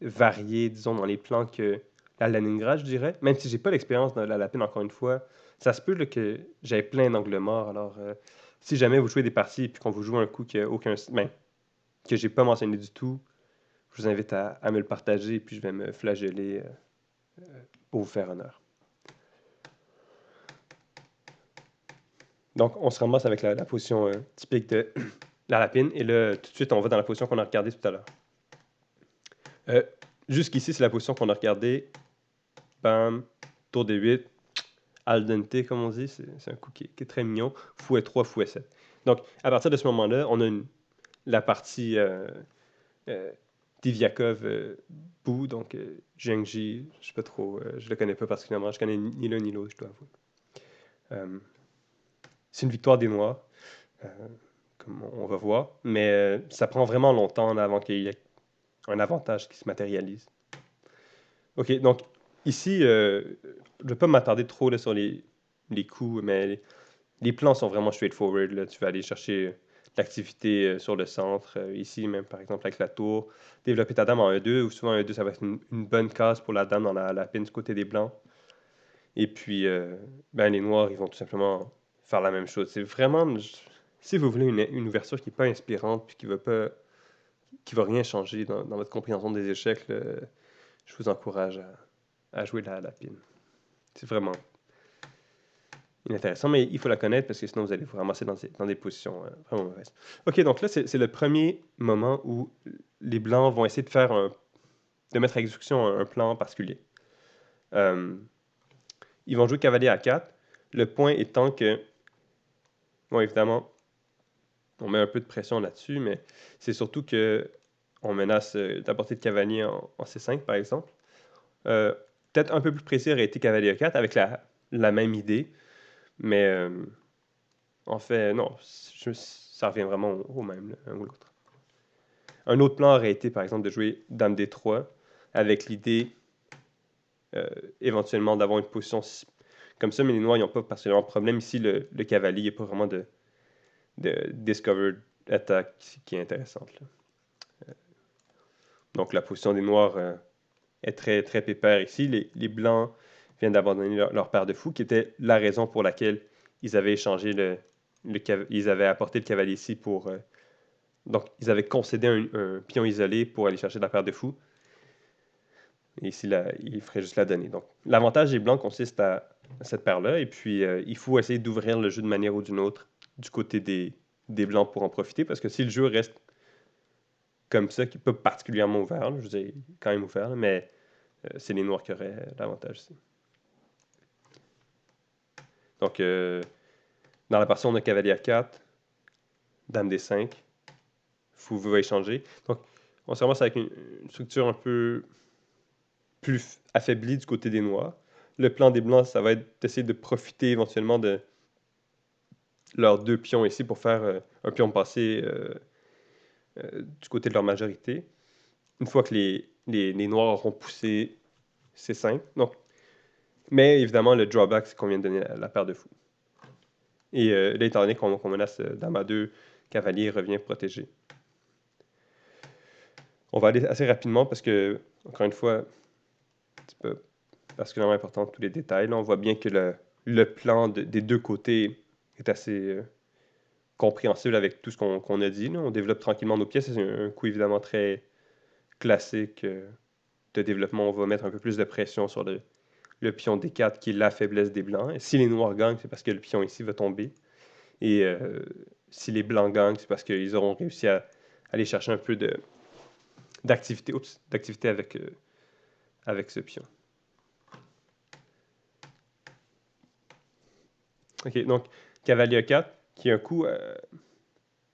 variée, disons, dans les plans que la Leningrad, je dirais. Même si j'ai pas l'expérience de la lapine, encore une fois, ça se peut là, que j'avais plein d'angles morts. Alors, si jamais vous jouez des parties et puis qu'on vous joue un coup qui a aucun, ben, que j'ai pas mentionné du tout, je vous invite à me le partager et puis je vais me flageller pour vous faire honneur. Donc, on se ramasse avec la position typique de la lapine. Et là, tout de suite, on va dans la position qu'on a regardée tout à l'heure. Jusqu'ici, c'est la position qu'on a regardée. Bam, tour des 8, al dente, comme on dit. C'est un coup qui est très mignon. Fouet 3, fouet 7. Donc, à partir de ce moment-là, on a la partie Diviakov Bou, donc Zhengji, je sais pas trop, je le connais pas particulièrement. Je connais ni l'un ni l'autre, je dois avouer. C'est une victoire des Noirs, euh, comme on va voir, mais ça prend vraiment longtemps là, avant qu'il y ait un avantage qui se matérialise. OK, donc ici, je ne vais pas m'attarder trop là, sur les coups, mais les plans sont vraiment straightforward. Là. Tu vas aller chercher l'activité sur le centre, ici même par exemple avec la tour, développer ta dame en 1-2, ou souvent 1-2, ça va être une bonne case pour la dame dans la pine du côté des blancs. Et puis, ben, les noirs, ils vont tout simplement faire la même chose. C'est vraiment, si vous voulez une ouverture qui n'est pas inspirante, puis qui va rien changer dans votre compréhension des échecs, là, je vous encourage à jouer la pine. C'est vraiment inintéressant, mais il faut la connaître parce que sinon vous allez vous ramasser dans des positions vraiment mauvaises. OK, donc là, c'est le premier moment où les blancs vont essayer de mettre à exécution un plan particulier. Ils vont jouer cavalier à 4. Le point étant que, bon, évidemment, on met un peu de pression là-dessus, mais c'est surtout que on menace d'apporter de cavalier en C5, par exemple. Peut-être un peu plus précis aurait été cavalier E4 avec la même idée, mais en fait, non, ça revient vraiment au même, l'un ou l'autre. Un autre plan aurait été, par exemple, de jouer Dame D3 avec l'idée éventuellement d'avoir une position comme ça, mais les noirs n'ont pas particulièrement de problème. Ici, le cavalier, il n'y a pas vraiment de discovered attack qui est intéressante. Là. Donc, la position des noirs est très, très pépère ici. Les blancs viennent d'abandonner leur paire de fous, qui était la raison pour laquelle ils avaient échangé ils avaient apporté le cavalier ici pour... donc, ils avaient concédé un pion isolé pour aller chercher la paire de fous. Et ici, là, il ferait juste la donner. Donc, l'avantage des blancs consiste à cette paire-là. Et puis, il faut essayer d'ouvrir le jeu de manière ou d'une autre du côté des blancs pour en profiter. Parce que si le jeu reste comme ça, qui n'est pas particulièrement ouvert, là, je vous ai quand même ouvert, là, mais c'est les noirs qui auraient l'avantage ici. Donc, dans la partie, on a cavalier à 4, dame D5, fou va échanger. Donc, on se ramasse avec une structure un peu plus affaiblie du côté des noirs. Le plan des blancs, ça va être d'essayer de profiter éventuellement de leurs deux pions ici pour faire un pion passé du côté de leur majorité. Une fois que les noirs auront poussé C5. Donc, mais évidemment, le drawback, c'est qu'on vient de donner la paire de fous. Et là, étant donné qu'on menace dame à 2, cavalier revient protégé. On va aller assez rapidement parce que, encore une fois, c'est pas particulièrement important tous les détails. Là, on voit bien que le plan des deux côtés est assez compréhensible avec tout ce qu'on a dit. Là. On développe tranquillement nos pièces. C'est un coup évidemment très classique de développement. On va mettre un peu plus de pression sur le pion D4 qui est la faiblesse des blancs. Et si les noirs gagnent, c'est parce que le pion ici va tomber. Et si les blancs gagnent, c'est parce qu'ils auront réussi à aller chercher un peu d'activité avec ce pion. OK, donc cavalier E4, qui est un coup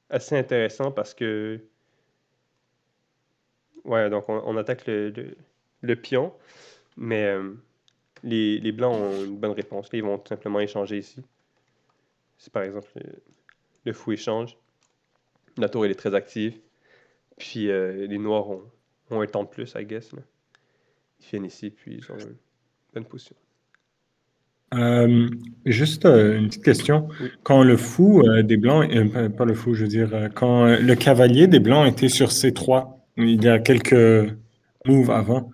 assez intéressant parce que... Ouais, donc on attaque le pion, mais les blancs ont une bonne réponse. Là, ils vont tout simplement échanger ici. Si par exemple le fou échange, la tour elle est très active, puis les noirs ont un temps de plus, I guess. Là. Ils viennent ici, puis ils ont une bonne position. Juste une petite question. Oui. Quand le fou des Blancs, pas le fou, je veux dire, quand le cavalier des Blancs était sur C3, il y a quelques moves avant,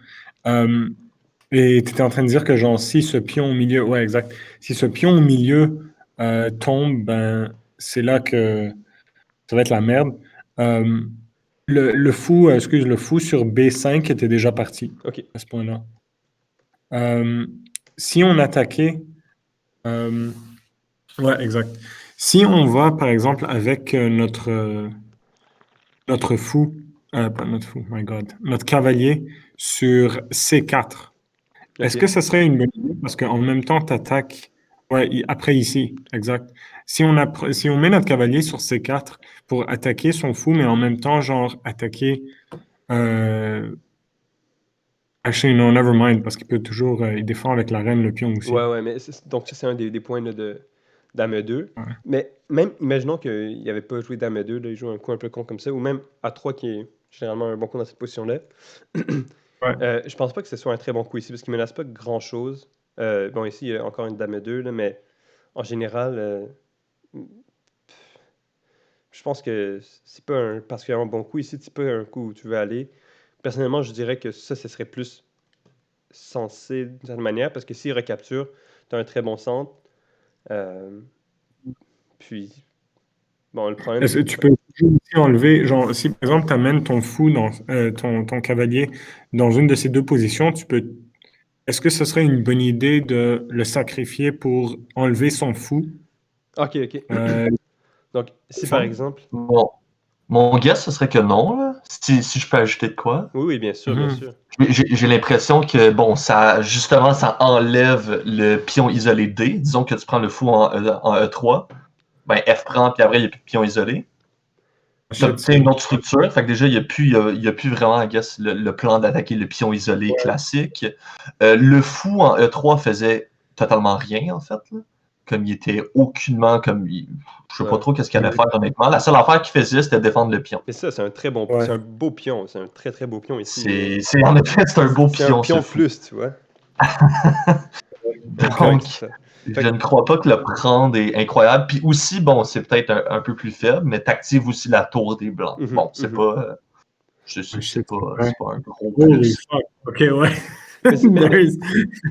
et tu étais en train de dire que genre, si ce pion au milieu, ouais, exact, si ce pion au milieu tombe, ben, c'est là que ça va être la merde. Euh, le fou, le fou sur B5 était déjà parti OK. à ce point-là. Euh, si on attaquait. euh, Ouais, exact. Si on va, par exemple, avec notre fou, pas notre fou, my God, notre cavalier sur C4, est-ce OK. que ce serait une bonne idée? Parce qu'en même temps, tu attaques, ouais, après ici, exact. Si on met notre cavalier sur C4 pour attaquer son fou, mais en même temps, genre, attaquer, euh, actually, non, never mind, parce qu'il peut toujours, il défend avec la reine, le pion aussi. Ouais, mais donc ça, c'est un des points là, de Dame 2. Ouais. Mais même, imaginons qu'il n'avait pas joué Dame 2, là, il joue un coup un peu con comme ça, ou même A3 qui est généralement un bon coup dans cette position-là. Ouais. Je pense pas que ce soit un très bon coup ici, parce qu'il ne menace pas grand-chose. Bon, ici, il y a encore une Dame 2, là, mais en général, je pense que c'est pas un particulièrement bon coup. Ici, c'est pas un coup où tu veux aller. Personnellement, je dirais que ça, ce serait plus sensé d'une certaine manière, parce que s'il recapture, tu as un très bon centre. Euh, Puis, bon, le problème, Est-ce c'est que que... tu peux toujours aussi enlever, genre, si par exemple tu amènes ton fou dans ton cavalier dans une de ces deux positions, est-ce que ce serait une bonne idée de le sacrifier pour enlever son fou? OK, OK. Euh, Donc, si par fond? exemple... Bon, mon guess, ce serait que non, là. Si je peux ajouter de quoi. Oui, oui, bien sûr, bien Mhm. sûr. J'ai l'impression que, bon, justement, ça enlève le pion isolé D. Disons que tu prends le fou en E3. Ben, F prend, puis après, il n'y a plus de pion isolé. Shit, Tu sais, une autre structure. Fait que déjà, il y a plus vraiment, I guess, le plan d'attaquer le pion isolé classique. Le fou en E3 faisait totalement rien, en fait, là. Comme il était aucunement je sais pas Ouais. trop qu'est-ce qu'il allait faire, honnêtement. La seule affaire qu'il faisait, c'était défendre le pion. Mais ça, c'est un très bon... Ouais. C'est un beau pion. C'est un très, très beau pion ici. En effet, c'est un beau C'est un pion, ce pion fou. plus, tu vois. Correct, Donc, c'est ça. je Fait que- ne crois pas que le prendre est incroyable. Puis aussi, bon, c'est peut-être un peu plus faible, mais t'actives aussi la tour des blancs. Mhm, Bon, c'est mhm. pas, Oh, shit, ouais. c'est pas un gros Holy plus. fuck. OK, ouais. Mais c'est mais, mais,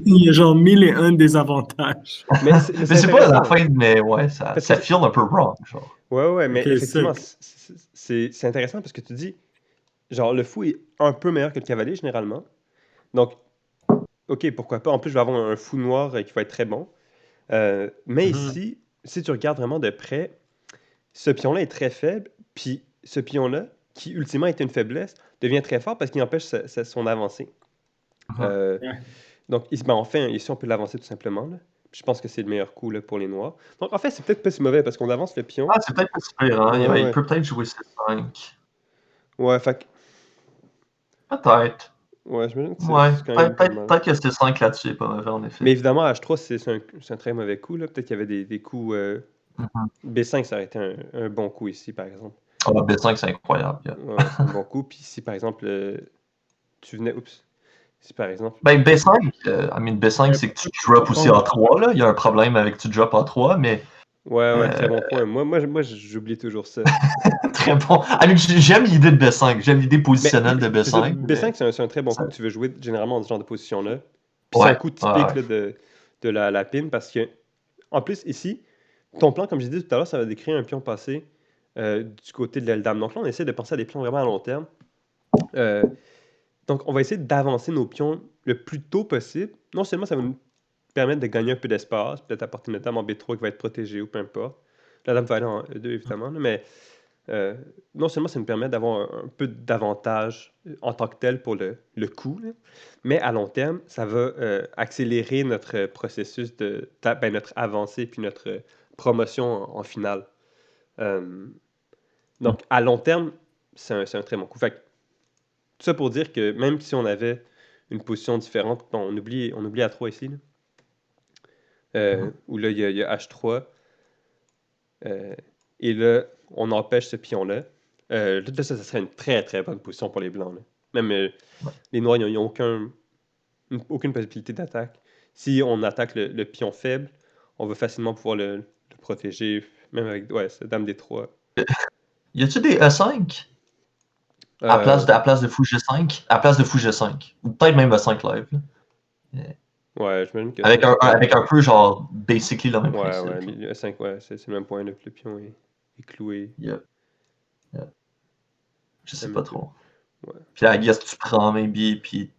Il y a genre 1001 désavantages. mais Mais c'est c'est pas la intéressant. fin, mais ouais, Parce que ça feel un peu wrong, genre. ouais, mais OK, effectivement, sick. c'est intéressant parce que tu dis, genre, le fou est un peu meilleur que le cavalier, généralement. Donc, OK, pourquoi pas. En plus, je vais avoir un fou noir qui va être très bon. Mais Mhm. ici, si tu regardes vraiment de près, ce pion-là est très faible, puis ce pion-là, qui ultimement est une faiblesse, devient très fort parce qu'il empêche son avancée. Mhm. Euh, Ouais. donc, enfin, ici, on peut l'avancer tout simplement. Là. Puis je pense que c'est le meilleur coup là, pour les noirs. Donc, en fait, c'est peut-être pas si mauvais parce qu'on avance le pion. Ah, c'est peut-être pas super, hein. Ouais, Il ouais. peut peut-être jouer C5. Ouais, fait Peut-être. ouais, j'imagine que Ouais. c'est quand même pas mal. Peut-être que C5 là-dessus est pas mauvais, en effet. Mais évidemment, H3, c'est un très mauvais coup. Là. Peut-être qu'il y avait des coups. Mhm. B5, ça aurait été un bon coup ici, par exemple. Ah, B5, c'est incroyable. Yeah. Ouais, c'est un bon coup. Puis si, par exemple, tu venais. Oups. Si, par exemple. Ben, B5, B5, c'est que tu drops aussi Pourquoi A3, là. Il y a un problème avec tu drop A3, mais Ouais, très euh, bon point. Moi j'oublie toujours ça. très bon. J'aime l'idée de B5. J'aime l'idée Mais positionnelle de c'est ça, B5, mais B5, c'est un très bon ça- coup que tu veux jouer généralement dans ce genre de position-là. Puis c'est un ouais, coup ouais, typique ouais. là, de la pin parce que, en plus, ici, ton plan, comme j'ai dit tout à l'heure, ça va décrire un pion passé du côté de l'aile dame. Donc là, on essaie de penser à des pions vraiment à long terme. Euh, donc, on va essayer d'avancer nos pions le plus tôt possible. Non seulement ça va nous permettre de gagner un peu d'espace, peut-être apporter notre dame en B3 qui va être protégée ou peu importe. La dame va aller en E2, évidemment, là, mais euh, non seulement ça nous permet d'avoir un peu d'avantage en tant que tel pour le coût, là, mais à long terme, ça va accélérer notre processus notre avancée puis notre promotion en finale. Euh, donc, à long terme, c'est un très bon coup. Fait que, tout ça pour dire que même si on avait une position différente, bon, on oublie A3 ici, là, où là, il y a H3, euh, et là, on empêche ce pion-là. Là, ça serait une très très bonne position pour les blancs, là. Même les noirs, ils n'ont aucune possibilité d'attaque. Si on attaque le pion faible, on va facilement pouvoir le protéger, même avec cette dame D3. Y a-tu des E5 à place de fou G5? À place de fou G5? Ou peut-être même E5 live. Là. Ouais, j'imagine que Avec ça peut avec un peu, genre, basically le même Ouais, principe. ouais, le 5, ouais, c'est le même point, là, que le pion est cloué. Yep. Je sais Même pas un peu. trop. Ouais, Puis I guess tu prends maybe, puis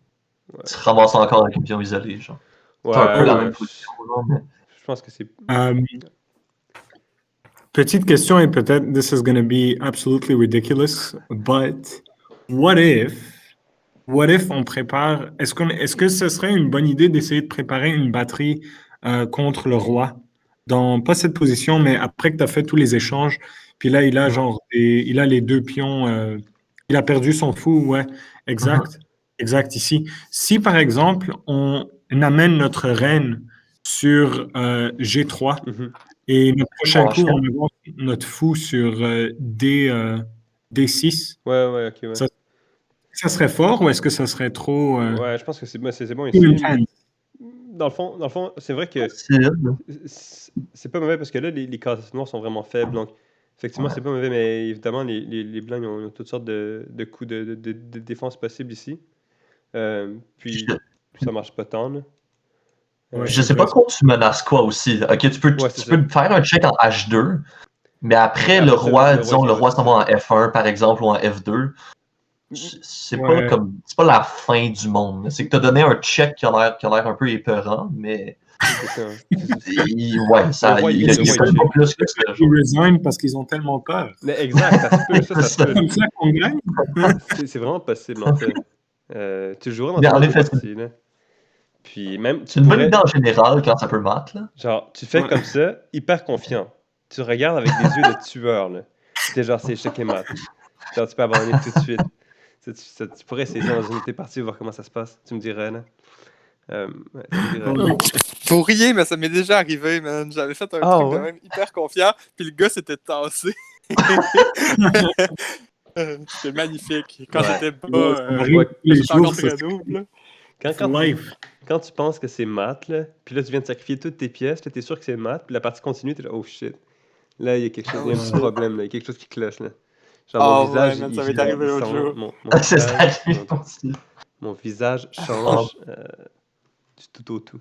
ouais. tu te ramasses encore avec un pion isolé, genre. C'est un peu Ouais, la ouais, même position, genre, mais... je pense que c'est... Euh, Petite question, et peut-être this is going to be absolutely ridiculous, but what if on prépare, est-ce que ce serait une bonne idée d'essayer de préparer une batterie contre le roi dans pas cette position, mais après que tu as fait tous les échanges, puis là il a il a les deux pions, il a perdu son fou, ouais, exact, exact ici. Si par exemple on amène notre reine sur G3 Mhm. et le prochain coup Franchement, on avance notre fou sur D6, Ouais, ok, ouais. ça, ça serait fort ou est-ce que ça serait trop Ouais, je pense que c'est bon too ici. intense? Dans le fond, c'est vrai que possible. c'est pas mauvais parce que là, les cases noires sont vraiment faibles. Donc, effectivement, Ouais. c'est pas mauvais, mais évidemment, les blancs, ils ont toutes sortes de coups de défense possibles ici. Puis Puis, ça marche pas tant, là. Ouais, je c'est sais vrai. pas trop tu menaces quoi aussi. Ok, Ouais, c'est tu ça. peux faire un check en H2, mais Mais après le après ça, roi, le roi, disons, il le ouais, roi c'est s'en va ça. en F1 par exemple ou en F2. Ouais. C'est pas la fin du monde. C'est que t'as donné un check qui a l'air un peu épeurant, mais C'est ça, hein. ouais, Mais Le c'est il y a roi, il ça, pas chill. plus que ça, ils genre. resignent parce qu'ils ont tellement peur. Mais exact, ça se peut, ça se C'est ça. peut. Comme ça qu'on gagne. C'est vraiment possible, en fait. Tu jouerais dans Mais ce en genre de effet, partie, là. Puis même, tu c'est une bonne idée pourrais, en général quand ça peut mat, là. genre, tu fais Ouais. comme ça, hyper confiant. Tu regardes avec des yeux de tueur, là. Puis t'es genre, c'est échec et mat. Genre, tu peux abandonner tout de suite. Tu pourrais essayer ça dans une de tes parties, voir comment ça se passe. Tu me dirais, là. Ouais, tu me dirais. Ouais. Vous riez, mais ça m'est déjà arrivé, man. J'avais fait un Ah truc de ouais? même hyper confiant, puis le gars s'était tassé. C'était magnifique. Quand Ouais. j'étais bas, Ouais, ça arrive Ouais. tous quand les j'étais jours, encore ça, très noob, là. Quand, c'est quand tu, life. quand tu penses que c'est mat, là, puis là, tu viens de sacrifier toutes tes pièces, là, t'es sûr que c'est mat, puis la partie continue, t'es là, oh shit. Là, il y a quelque chose, il y a Oh un petit shit. problème, là, il y a quelque chose qui cloche, là. Genre, mon Oh ouais, visage, man, il ça m'est vire, arrivé il l'autre change, jour. mon C'est ça visage, arrive aussi. mon visage Ah, change du tout au tout.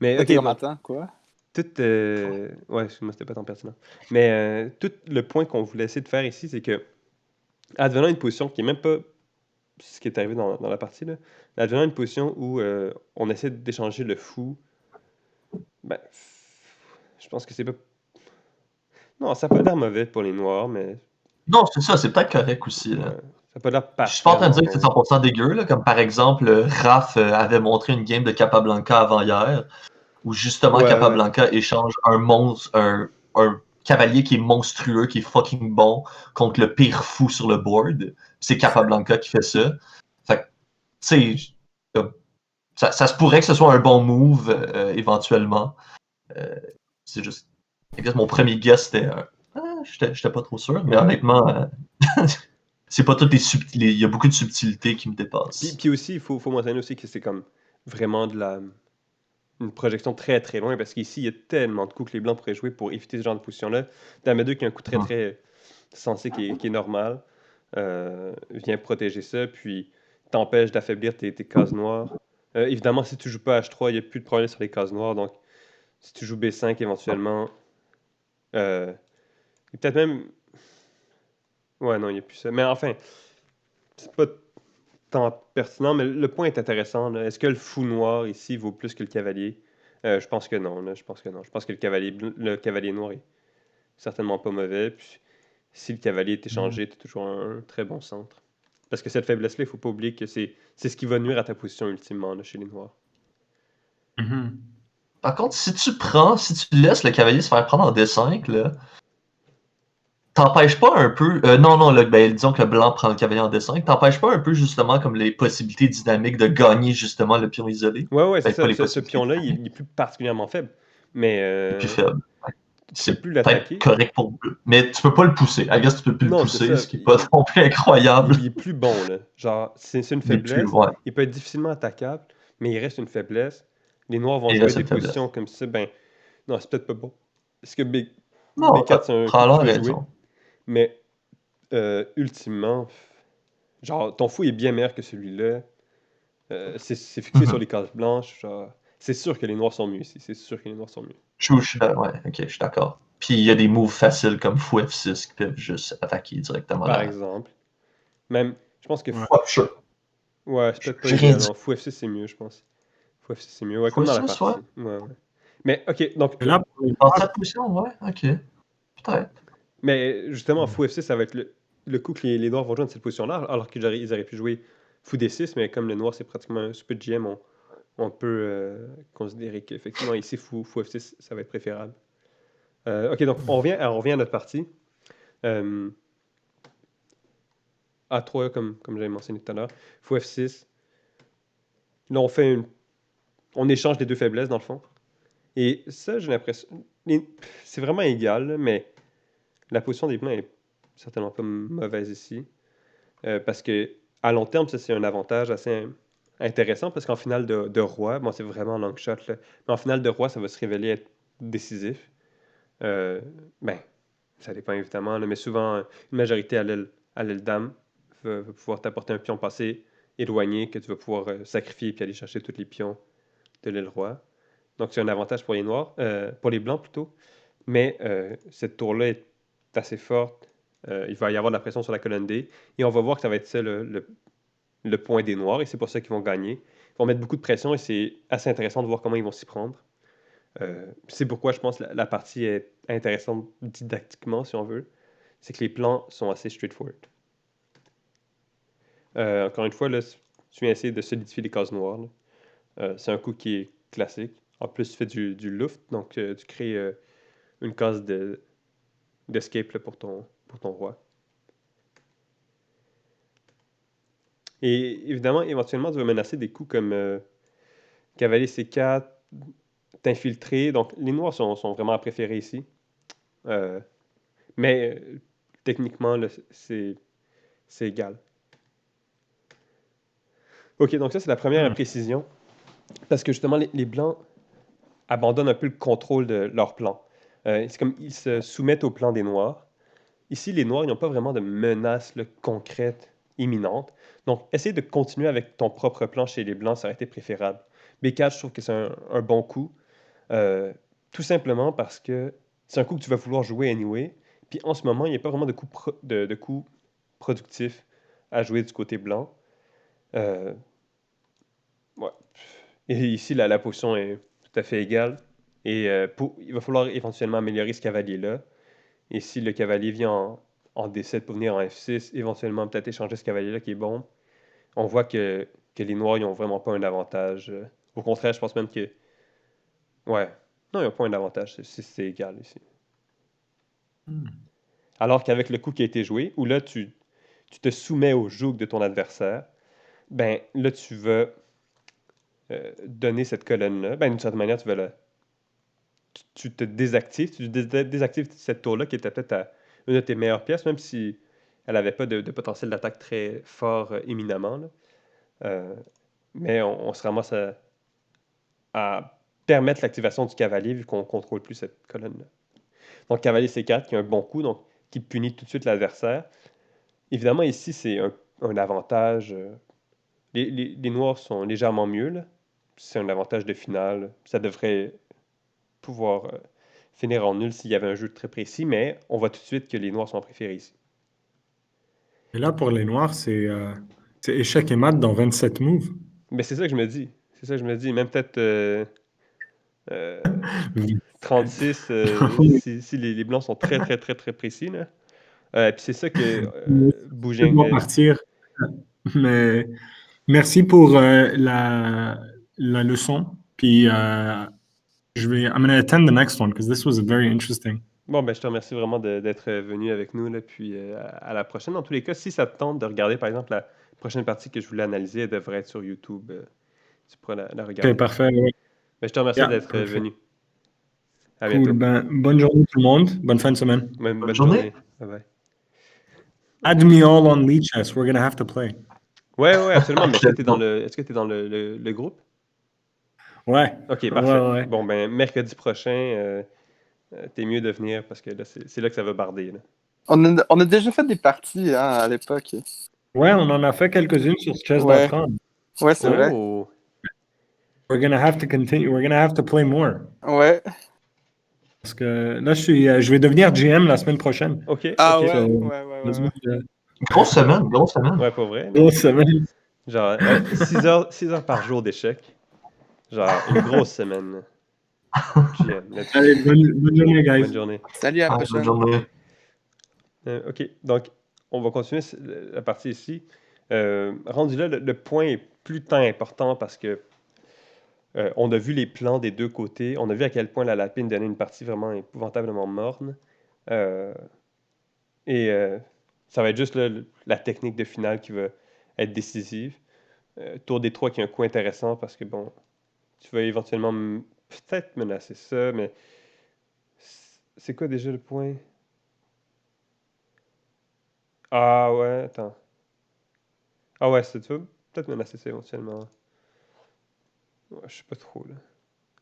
Mais, Là, t'es ok, comme, donc, attends, quoi? tout, ouais, excuse-moi, c'était pas tant pertinent. Mais tout le point qu'on voulait essayer de faire ici, c'est que, advenant une position qui est même pas ce qui est arrivé dans la partie, là, advenant une position où on essaie d'échanger le fou, ben, je pense que c'est pas. Non, ça a pas l'air mauvais pour les noirs, mais non, c'est ça, c'est peut-être correct aussi, là. ouais, ça a pas l'air Je suis pas en train de parfaitement dire que c'est bon. 100% dégueu, là, comme par exemple, Raph avait montré une game de Capablanca avant-hier, où justement Ouais, ouais. Capablanca échange un cavalier qui est monstrueux, qui est fucking bon, contre le pire fou sur le board. C'est Capablanca qui fait ça. Fait que, tu sais, comme, ça se pourrait que ce soit un bon move éventuellement. Euh, c'est juste. I guess mon premier guess c'était. J'étais pas trop sûr, mais Ouais. honnêtement, c'est pas toutes les subtilités. Il y a beaucoup de subtilités qui me Puis, dépassent. puis aussi, il faut mentionner aussi que c'est comme vraiment une projection très très loin parce qu'ici, il y a tellement de coups que les blancs pourraient jouer pour éviter ce genre de position-là. Dame 2 qui a un coup très Mhm. très sensé qui est normal, vient protéger ça, puis t'empêche d'affaiblir tes cases noires. Évidemment, si tu joues pas H3, il n'y a plus de problème sur les cases noires, donc si tu joues B5 éventuellement, et peut-être même. Ouais, non, il n'y a plus ça. Mais enfin, c'est pas tant pertinent, mais le point est intéressant, là. Est-ce que le fou noir ici vaut plus que le cavalier? Je pense que non, là, je pense que non. Je pense que le cavalier noir est certainement pas mauvais. Puis si le cavalier est Mhm. échangé, tu as toujours un très bon centre. Parce que cette faiblesse-là, il ne faut pas oublier que c'est ce qui va nuire à ta position ultimement là, chez les noirs. Mhm. Par contre, si tu laisses le cavalier se faire prendre en D5, là, t'empêches pas un peu. Non, là, ben, disons que le blanc prend le cavalier en D5, t'empêches pas un peu justement comme les possibilités dynamiques de gagner justement le pion isolé? Ouais, c'est Ben, pas ça. les Ce possibilités pion-là, dynamiques, il est plus particulièrement faible. Mais plus faibles. tu peux C'est plus peut-être l'attaquer. correct pour vous. Mais tu peux pas le pousser. I guess tu peux plus le Non, c'est pousser, ça. ce qui est pas non plus incroyable. Il est plus bon, là. Genre, c'est une Il est plus. faiblesse. Ouais, Il peut être difficilement attaquable, mais il reste une faiblesse. Les noirs vont il jouer reste des une faiblesse. positions comme ça. Ben, non, c'est peut-être pas bon. Parce que Non, B4, c'est un coup que tu probablement veux jouer. raison. Mais ultimement, genre, ton fou est bien meilleur que celui-là. C'est fixé sur les cases blanches. Genre, c'est sûr que les noirs sont mieux ici. C'est sûr que les noirs sont mieux. Ouais, ok, je suis d'accord. Puis il y a des moves faciles comme fou F6 qui peuvent juste attaquer directement Par là. exemple. Même, je pense que. Ouais. Ouais, sure. Ouais, c'est peut-être pas J'ai rien idéal. dit. Non, fou F6, c'est mieux, je pense. Fou F6, c'est mieux. Ouais, Fou comme dans la F6, ouais. partie. Ouais. Mais, ok, donc. Et là, pour les En noirs, cette position, ouais, ok. Peut-être. Mais justement, fou F6, ça va être le coup que les noirs vont jouer dans cette position-là, alors qu'ils auraient pu jouer fou D6, mais comme le noir, c'est pratiquement un super GM, on peut considérer qu'effectivement, ici, fou F6, ça va être préférable. Ok, donc on revient à notre partie. A3, comme j'avais mentionné tout à l'heure. Fou F6. Là, on échange les deux faiblesses, dans le fond. Et ça, j'ai l'impression. C'est vraiment égal, là, mais la position des blancs est certainement pas mauvaise ici. Parce que à long terme, ça, c'est un avantage assez intéressant parce qu'en finale de roi, bon, c'est vraiment long shot, là, mais en finale de roi, ça va se révéler être décisif. Euh, ben, ça dépend évidemment, là, mais souvent, une majorité à l'aile dame va pouvoir t'apporter un pion passé éloigné que tu vas pouvoir sacrifier puis aller chercher tous les pions de l'aile roi. Donc, c'est un avantage pour les noirs, pour les blancs plutôt. Mais cette tour-là est assez forte. Il va y avoir de la pression sur la colonne D. Et on va voir que ça va être ça le point des noirs. Et c'est pour ça qu'ils vont gagner. Ils vont mettre beaucoup de pression et c'est assez intéressant de voir comment ils vont s'y prendre. C'est pourquoi je pense que la partie est intéressante didactiquement, si on veut. C'est que les plans sont assez straightforward. Encore une fois, là, tu viens essayer de solidifier les cases noires. C'est un coup qui est classique. En plus, tu fais du loft, donc tu crées une case d'escape là, pour ton roi. Et évidemment, éventuellement, tu vas menacer des coups comme cavalier C4, t'infiltrer. Donc, les noirs sont vraiment à préférer ici. Mais techniquement, là, c'est égal. Ok, donc ça, c'est la première imprécision. Parce que justement, les blancs abandonnent un peu le contrôle de leur plan. C'est comme ils se soumettent au plan des noirs. Ici, les noirs, ils n'ont pas vraiment de menace là, concrète, imminente. Donc, essayer de continuer avec ton propre plan chez les blancs, ça aurait été préférable. B4, je trouve que c'est un bon coup. Tout simplement parce que c'est un coup que tu vas vouloir jouer anyway. Puis en ce moment, il n'y a pas vraiment de coup productif à jouer du côté blanc. Euh, ouais. Et ici, la position est tout à fait égale. Et il va falloir éventuellement améliorer ce cavalier-là. Et si le cavalier vient en D7 pour venir en F6, éventuellement peut-être échanger ce cavalier-là qui est bon, on voit que les noirs, ils n'ont vraiment pas un avantage. Au contraire, je pense même que. Ouais. Non, ils n'ont pas un avantage. C'est égal ici. Alors qu'avec le coup qui a été joué, où là, tu te soumets au joug de ton adversaire, ben là, tu vas donner cette colonne-là. Ben, d'une certaine manière, tu te désactives. Tu désactives cette tour-là qui était peut-être une de tes meilleures pièces, même si elle n'avait pas de potentiel d'attaque très fort éminemment. Là. Mais on se ramasse à permettre l'activation du cavalier vu qu'on ne contrôle plus cette colonne-là. Donc, cavalier C4 qui a un bon coup, donc qui punit tout de suite l'adversaire. Évidemment, ici, c'est un avantage. Les noirs sont légèrement mieux. Là. C'est un avantage de finale. Ça devrait pouvoir finir en nul s'il y avait un jeu très précis, mais on voit tout de suite que les noirs sont préférés ici. et là, pour les noirs, c'est échec et mat dans 27 moves. Mais c'est ça que je me dis. C'est ça que je me dis. Même peut-être Oui. 36 si les blancs sont très, très, très, très précis. Là. Puis c'est ça que Je Bougin. dois partir, mais merci pour la leçon. Puis I'm going to attend the next one because this was very interesting. Bon, ben, je te remercie vraiment d'être venu avec nous, là, puis à la prochaine. Dans tous les cas, si ça te tente de regarder, par exemple, la prochaine partie que je voulais analyser, elle devrait être sur YouTube. Tu pourras la Ok, regarder. parfait. Ouais. Ben, je te remercie Yeah, d'être parfait. venu. À Cool. bientôt. Ben, bonne journée tout le monde. Bonne fin de semaine. Bonne Bonne journée. journée. Bye bye. Add me all on Lee Chess. We're going to have to play. Ouais, absolument. Mais est-ce que tu es dans Complètement. le groupe? Ouais. Ok, parfait. Ouais. Bon, ben, mercredi prochain, t'es mieux de venir parce que là, c'est là que ça va barder, là. On a déjà fait des parties hein, à l'époque. Ouais, on en a fait quelques-unes sur Ouais. chess.com. Ouais, c'est vrai. Oh! We're going to have to continue. We're going to have to play more. Ouais. Parce que là, je vais devenir GM la semaine prochaine. Ok, Ah ok. ouais. So, Ouais. let's go. Grosse semaine, grosse semaine. Ouais, pas vrai, là. Grosse semaine. Genre, 6 heures par jour d'échecs. Genre, une grosse semaine, là. GM, let's go. Allez, bonne journée, guys. Bonne journée. Salut, à la Bonne prochaine. journée. Ok, donc on va continuer la partie ici. Rendu là, le point est plus tant important parce que on a vu les plans des deux côtés. On a vu à quel point la lapine donnait une partie vraiment épouvantablement morne. Euh, et ça va être juste là, la technique de finale qui va être décisive. Tour des trois qui est un coup intéressant parce que bon, tu vas éventuellement peut-être menacer ça, mais c'est quoi déjà le point? Ah ouais, attends. Ah ouais, tu vas peut-être menacer ça éventuellement. Ouais, je sais pas trop, là.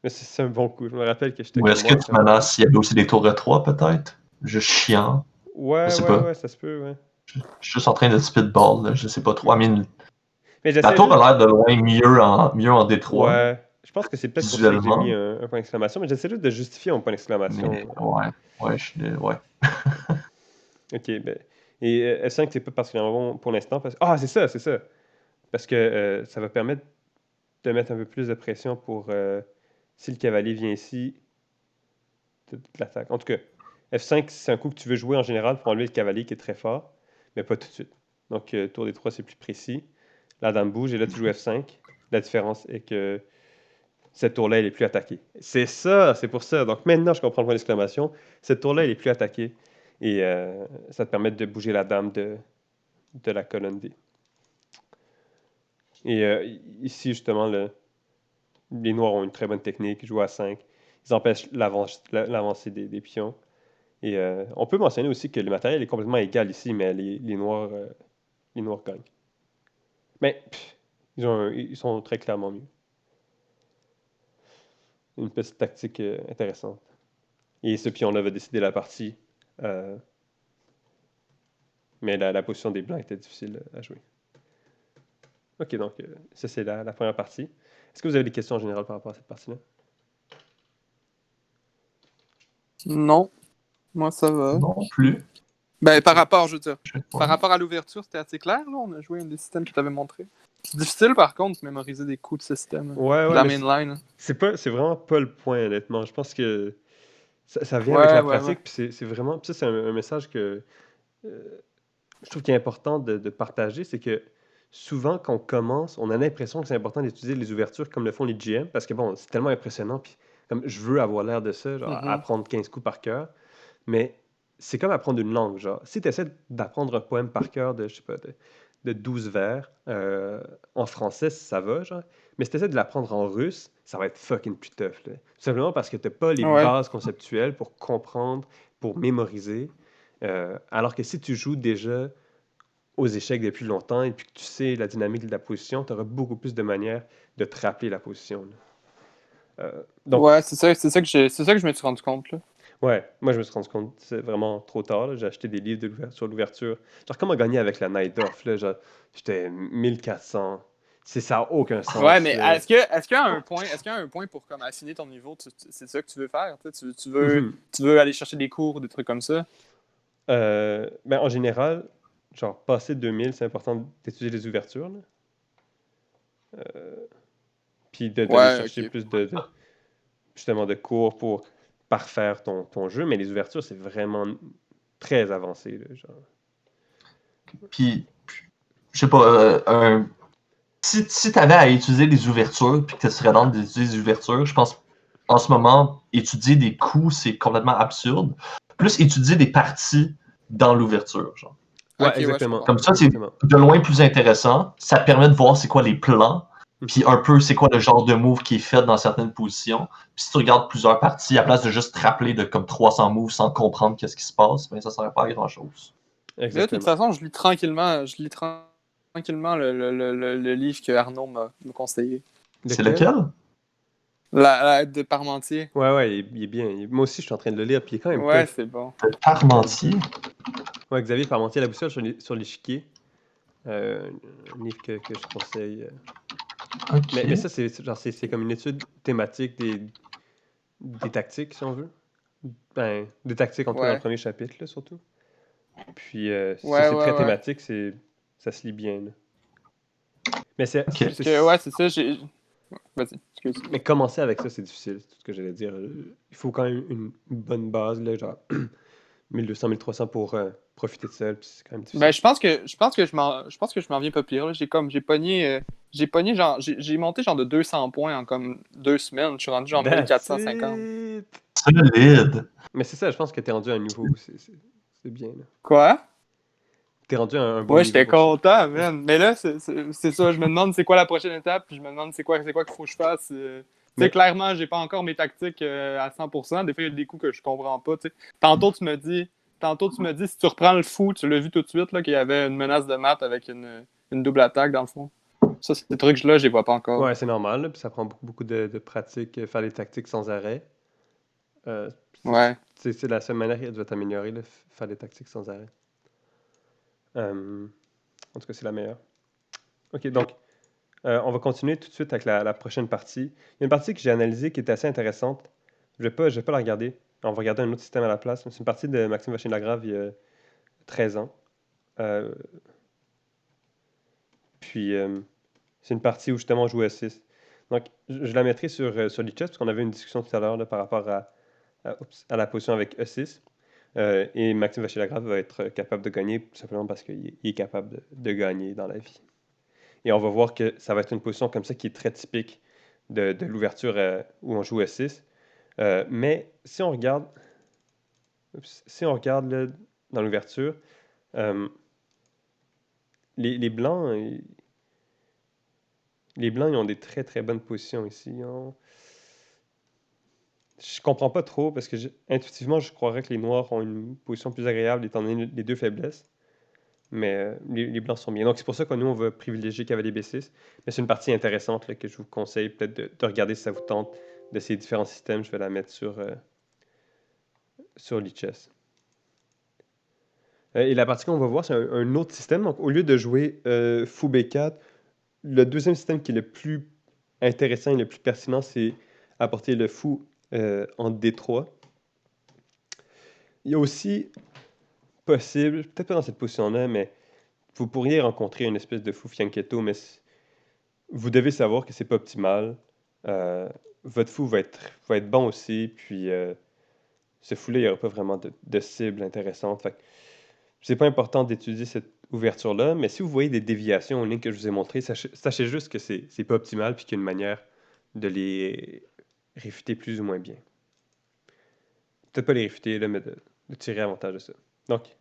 Mais c'est un bon coup. Je me rappelle que j'étais Ou comme est-ce que moi. tu menaces s'il y avait aussi des tours de 3 peut-être? Juste chiant. Je sais pas. Ouais, ça se peut, ouais. Je suis juste en train de speedball, là. Je sais pas trop. I mean, Mais la j'essaie tour a juste. l'air de loin mieux en Détroit, Ouais. Je pense que c'est peut-être pour ça que j'ai mis visuellement. un point d'exclamation, mais j'essaie juste de justifier mon point Mais d'exclamation. ouais, ouais. Ok, ben. Et F5, c'est pas particulièrement bon pour l'instant. Ah, c'est ça. Parce que ça va permettre de mettre un peu plus de pression pour si le cavalier vient ici, de l'attaque. En tout cas, F5, c'est un coup que tu veux jouer en général pour enlever le cavalier qui est très fort, mais pas tout de suite. Donc, tour des 3, c'est plus précis. La dame bouge et là, tu joues F5. La différence est que cette tour-là, elle est plus attaquée. C'est pour ça. Donc, maintenant, je comprends le point d'exclamation. Cette tour-là, elle est plus attaquée. Et ça te permet de bouger la dame de la colonne D. Et ici, justement, les noirs ont une très bonne technique. Ils jouent à 5. Ils empêchent l'avancée des pions. Et on peut mentionner aussi que le matériel est complètement égal ici, mais les noirs gagnent. Mais ils sont très clairement mieux. Une petite tactique intéressante. Et ce pion-là va décider la partie. euh, mais la position des blancs était difficile à jouer. Ok, donc ça c'est la première partie. Est-ce que vous avez des questions en général par rapport à cette partie-là? Non, moi ça va. Non plus. Ben, par rapport, je veux dire, Ouais. par rapport à l'ouverture, c'était assez clair, là. On a joué un des systèmes que tu avais montré. C'est difficile, par contre, de mémoriser des coups de système. Ouais, De la mais mainline. c'est vraiment pas le point, honnêtement. Je pense que ça vient avec Ouais. la pratique, puis c'est vraiment. Puis ça, c'est un message que je trouve qu'il est important de partager, c'est que souvent, quand on commence, on a l'impression que c'est important d'utiliser les ouvertures comme le font les GM, parce que bon, c'est tellement impressionnant, puis comme je veux avoir l'air de ça, genre Mhm. apprendre 15 coups par cœur, mais c'est comme apprendre une langue, genre. Si tu essaies d'apprendre un poème par cœur de, je sais pas, de 12 vers, en français, ça va, genre. Mais si tu essaies de l'apprendre en russe, ça va être fucking plus tough, là. Tout simplement parce que tu pas les Ouais. bases conceptuelles pour comprendre, pour mémoriser. Alors que si tu joues déjà aux échecs depuis longtemps et puis que tu sais la dynamique de la position, tu auras beaucoup plus de manières de te rappeler la position, là. Donc, Ouais, c'est ça que je me suis rendu compte, là. ouais, moi je me suis rendu compte, c'est vraiment trop tard, là. J'ai acheté des livres sur l'ouverture. Genre, comment gagner avec la Night Off, là? Genre, j'étais 1400. Ça n'a aucun Ouais, sens, mais là. est-ce qu'il y a un point, pour comme affiner ton niveau, c'est ça que tu veux faire, Mhm. tu veux aller chercher des cours, des trucs comme ça? Ben, en général, genre, passer 2000, c'est important d'étudier les ouvertures, là. Puis d'aller Ouais, chercher ok. plus justement de cours pour parfaire ton jeu, mais les ouvertures, c'est vraiment très avancé. Là, genre. Puis, je sais pas, si tu avais à utiliser des ouvertures, puis que tu serais dans d'utiliser des ouvertures, je pense en ce moment, étudier des coups, c'est complètement absurde. Plus étudier des parties dans l'ouverture. Genre. Ouais, Ok, ouais, je exactement. comprends. Comme ça, c'est Exactement. de loin plus intéressant. Ça te permet de voir c'est quoi les plans, puis Mhm. un peu c'est quoi le genre de move qui est fait dans certaines positions. Puis si tu regardes plusieurs parties, à place de juste te rappeler de comme 300 moves sans comprendre qu'est-ce qui se passe, ben ça ne sert pas à grand-chose. Mais là, de toute Exactement. façon, je lis tranquillement le livre que Arnaud m'a conseillé. C'est Lequel? lequel? De Parmentier. Ouais, il est bien. Moi aussi, je suis en train de le lire, puis il est quand même Ouais, tough. c'est bon. Le Parmentier. Ouais, Xavier Parmentier, La boussole sur l'échiquier. Un livre que je conseille. Ok. Mais ça, c'est comme une étude thématique des tactiques, si on veut. Ben, des tactiques, en tout cas, dans le Ouais. premier chapitre, là, surtout. Puis, ça, Ouais, c'est très ouais, ouais. thématique, ça se lit bien, là. Mais Ok. Parce que, ouais, c'est ça, j'ai. Ouais, vas-y, excuse. Mais commencer avec ça, c'est difficile, c'est tout ce que j'allais dire. Il faut quand même une bonne base, là, genre 1200, 1300 pour profiter de ça, puis c'est quand même Ben, difficile. je pense que je m'en viens pas pire, là. J'ai pogné, genre, j'ai monté genre de 200 points en comme 2 semaines. Je suis rendu genre That's 1450. it! Solide. Mais c'est ça, je pense que t'es rendu à un niveau, c'est bien, là. Quoi? T'es rendu à un bon Ouais, niveau j'étais pour ça. content, man. Mais là, c'est ça. Je me demande c'est quoi la prochaine étape, puis je me demande c'est quoi qu'il faut que je fasse. Tu sais, Mais, clairement, j'ai pas encore mes tactiques à 100%. Des fois, il y a des coups que je comprends pas, tu sais. Tantôt, tu me dis, si tu reprends le fou, tu l'as vu tout de suite, là, qu'il y avait une menace de mat avec une double attaque, dans le fond. Ça, ces trucs-là, je les vois pas encore. ouais, c'est normal, là, puis ça prend beaucoup de pratique, faire les tactiques sans arrêt. Euh, Ouais. c'est la seule manière que tu vas t'améliorer, là, faire des tactiques sans arrêt. En tout cas, c'est la meilleure. Ok, donc, on va continuer tout de suite avec la prochaine partie. Il y a une partie que j'ai analysée qui est assez intéressante. Je vais pas la regarder. On va regarder un autre système à la place. C'est une partie de Maxime Vachier-Lagrave il y a 13 ans. Euh, puis, c'est une partie où justement on joue à 6. Donc, je la mettrai sur l'e-chess parce qu'on avait une discussion tout à l'heure là, par rapport à la position avec E6. Et Maxime Vachier-Lagrave va être capable de gagner tout simplement parce qu'il est capable de gagner dans la vie. Et on va voir que ça va être une position comme ça qui est très typique de l'ouverture où on joue E6. Mais si on regarde, là, dans l'ouverture, euh, les Blancs, les Blancs, ils ont des très très bonnes positions ici. Je comprends pas trop parce que intuitivement, je croirais que les Noirs ont une position plus agréable étant donné les deux faiblesses. Mais les Blancs sont bien. Donc c'est pour ça que nous, on va privilégier cavalier B6. Mais c'est une partie intéressante là, que je vous conseille peut-être de regarder si ça vous tente de ces différents systèmes. Je vais la mettre sur l'e-chess. Et la partie qu'on va voir, c'est un autre système. Donc, au lieu de jouer fou B4, le deuxième système qui est le plus intéressant et le plus pertinent, c'est apporter le fou en D3. Il y a aussi possible, peut-être pas dans cette position-là, mais vous pourriez rencontrer une espèce de fou fianchetto, mais vous devez savoir que c'est pas optimal. Euh, votre fou va être bon aussi, puis ce fou-là, il n'y aura pas vraiment de cible intéressante. Fait que c'est pas important d'étudier cette ouverture-là, mais si vous voyez des déviations aux lignes que je vous ai montrées, sachez juste que c'est pas optimal puis qu'il y a une manière de les réfuter plus ou moins bien. Peut-être pas les réfuter, là, mais de tirer avantage de ça. Donc,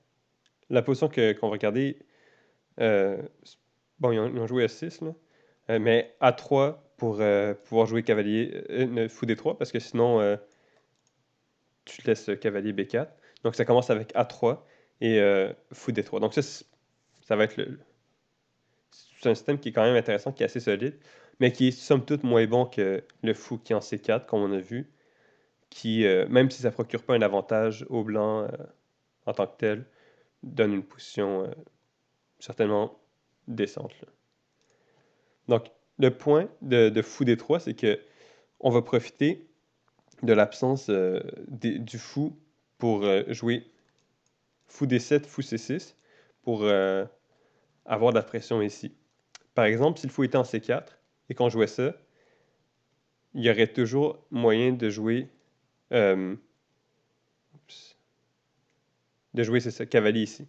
la position qu'on va regarder, euh, bon, ils ont joué A6, là, mais A3 pour pouvoir jouer cavalier, fou D3, parce que sinon, tu laisses cavalier B4. Donc, ça commence avec A3 et fou D3. Donc, ça va être c'est un système qui est quand même intéressant, qui est assez solide, mais qui est somme toute moins bon que le fou qui est en C4, comme on a vu, qui, même si ça ne procure pas un avantage au blanc en tant que tel, donne une position certainement décente, là. Donc, le point de fou D3, c'est que on va profiter de l'absence du fou pour jouer fou D7, fou C6, pour avoir de la pression ici. Par exemple, si le fou était en C4 et qu'on jouait ça, il y aurait toujours moyen de jouer de jouer, c'est ça, cavalier ici.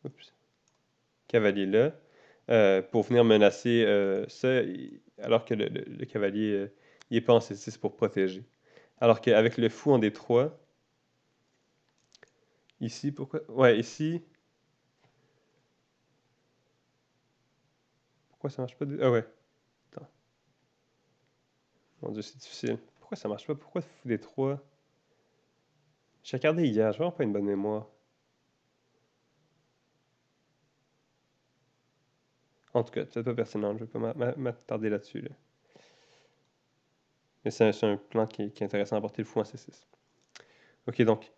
Oups. Cavalier là. Pour venir menacer ça, alors que le cavalier, il est pas en C6 pour protéger. Alors qu'avec le fou en D3, ici, pourquoi? Ouais, ici. Pourquoi ça marche pas? Ah ouais. Attends. Mon Dieu, c'est difficile. Pourquoi ça marche pas? Pourquoi fou D3? J'ai regardé hier, j'ai vraiment pas une bonne mémoire. En tout cas, c'est pas pertinent, je vais pas m'attarder là-dessus. Là. Mais c'est un plan qui est intéressant à porter le fou en C6. Ok, donc,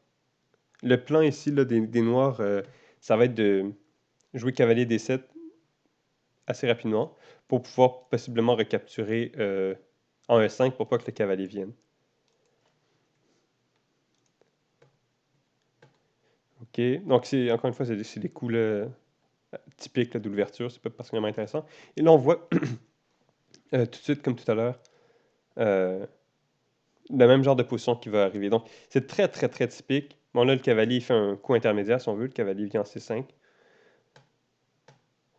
le plan ici là, des noirs, ça va être de jouer cavalier D7 assez rapidement pour pouvoir possiblement recapturer en E5 pour pas que le cavalier vienne. Ok, donc encore une fois, c'est des coups là, typiques là, d'ouverture, c'est pas particulièrement intéressant. Et là, on voit tout de suite, comme tout à l'heure, le même genre de position qui va arriver. Donc, c'est très, très, très typique. Bon, là, le cavalier il fait un coup intermédiaire, si on veut. Le cavalier vient en C5.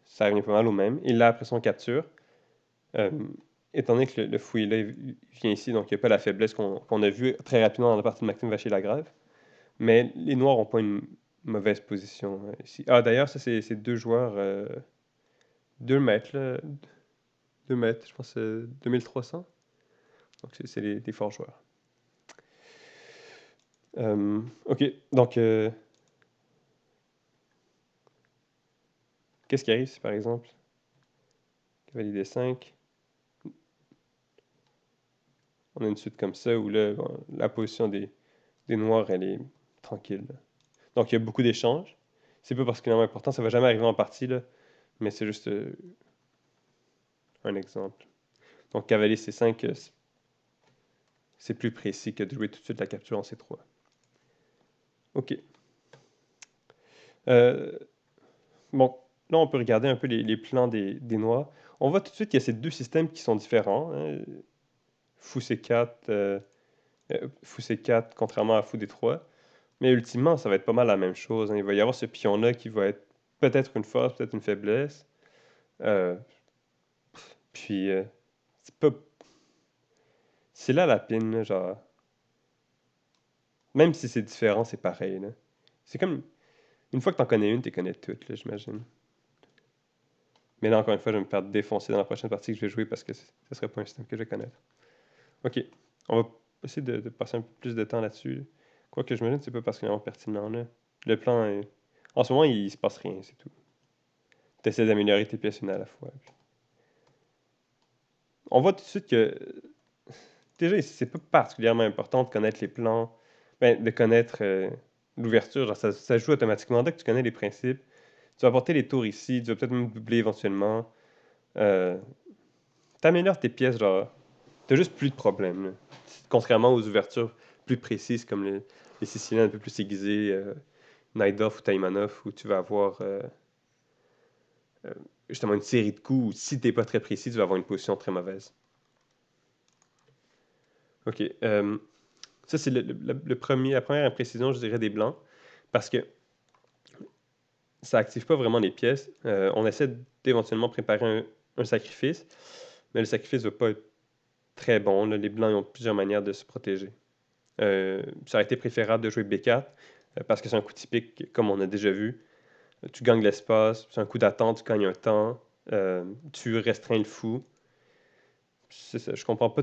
Ça revient pas mal au même. Et là, après son capture, euh, étant donné que le fou là, il vient ici, donc il n'y a pas la faiblesse qu'on a vue très rapidement dans la partie de Maxime Vachier-Lagrave. Mais les noirs n'ont pas une mauvaise position ici. Ah, d'ailleurs, ça, c'est deux joueurs, 2 mètres, là. 2 mètres, je pense, 2300. Donc, c'est des forts joueurs. Ok, donc, qu'est-ce qui arrive si, par exemple, cavalier D5, on a une suite comme ça où là, bon, la position des noirs, elle est tranquille. Là. Donc, il y a beaucoup d'échanges. C'est pas particulièrement important, ça va jamais arriver en partie, là, mais c'est juste un exemple. Donc, cavalier C5, c'est plus précis que de jouer tout de suite la capture en C3. Ok. Bon, là, on peut regarder un peu les plans des noirs. On voit tout de suite qu'il y a ces deux systèmes qui sont différents. Hein. Fou C4, Fou C4, contrairement à Fou D3. Mais ultimement, ça va être pas mal la même chose. Hein. Il va y avoir ce pion-là qui va être peut-être une force, peut-être une faiblesse. Euh, puis, c'est pas... C'est là la pine, là, genre... Même si c'est différent, c'est pareil. Là. C'est comme... Une fois que t'en connais une, t'es connais toutes, là, j'imagine. Mais là, encore une fois, je vais me faire défoncer dans la prochaine partie que je vais jouer parce que ce serait pas un système que je vais connaître. Ok. On va essayer de passer un peu plus de temps là-dessus. Quoique, j'imagine que c'est pas particulièrement pertinent, là. Le plan est... En ce moment, il se passe rien, c'est tout. Tu essaies d'améliorer tes pièces une à la fois. Puis... On voit tout de suite que... Déjà, c'est pas particulièrement important de connaître les plans, ben, de connaître l'ouverture. Genre, ça joue automatiquement. Dès que tu connais les principes, tu vas porter les tours ici, tu vas peut-être même doubler éventuellement. T'améliores tes pièces, genre... T'as juste plus de problèmes, là. Contrairement aux ouvertures plus précises comme les Siciliens un peu plus aiguisés, Najdorf ou Taimanov, où tu vas avoir euh, justement une série de coups où si t'es pas très précis, tu vas avoir une position très mauvaise. Ok. Ça, c'est la première imprécision, je dirais, des blancs, parce que ça active pas vraiment les pièces. On essaie d'éventuellement préparer un sacrifice, mais le sacrifice va pas être très bon. Là. Les blancs ils ont plusieurs manières de se protéger. Ça aurait été préférable de jouer B4 parce que c'est un coup typique, comme on a déjà vu. Tu gagnes l'espace, c'est un coup d'attente, tu gagnes un temps, tu restreins le fou. C'est ça, je comprends pas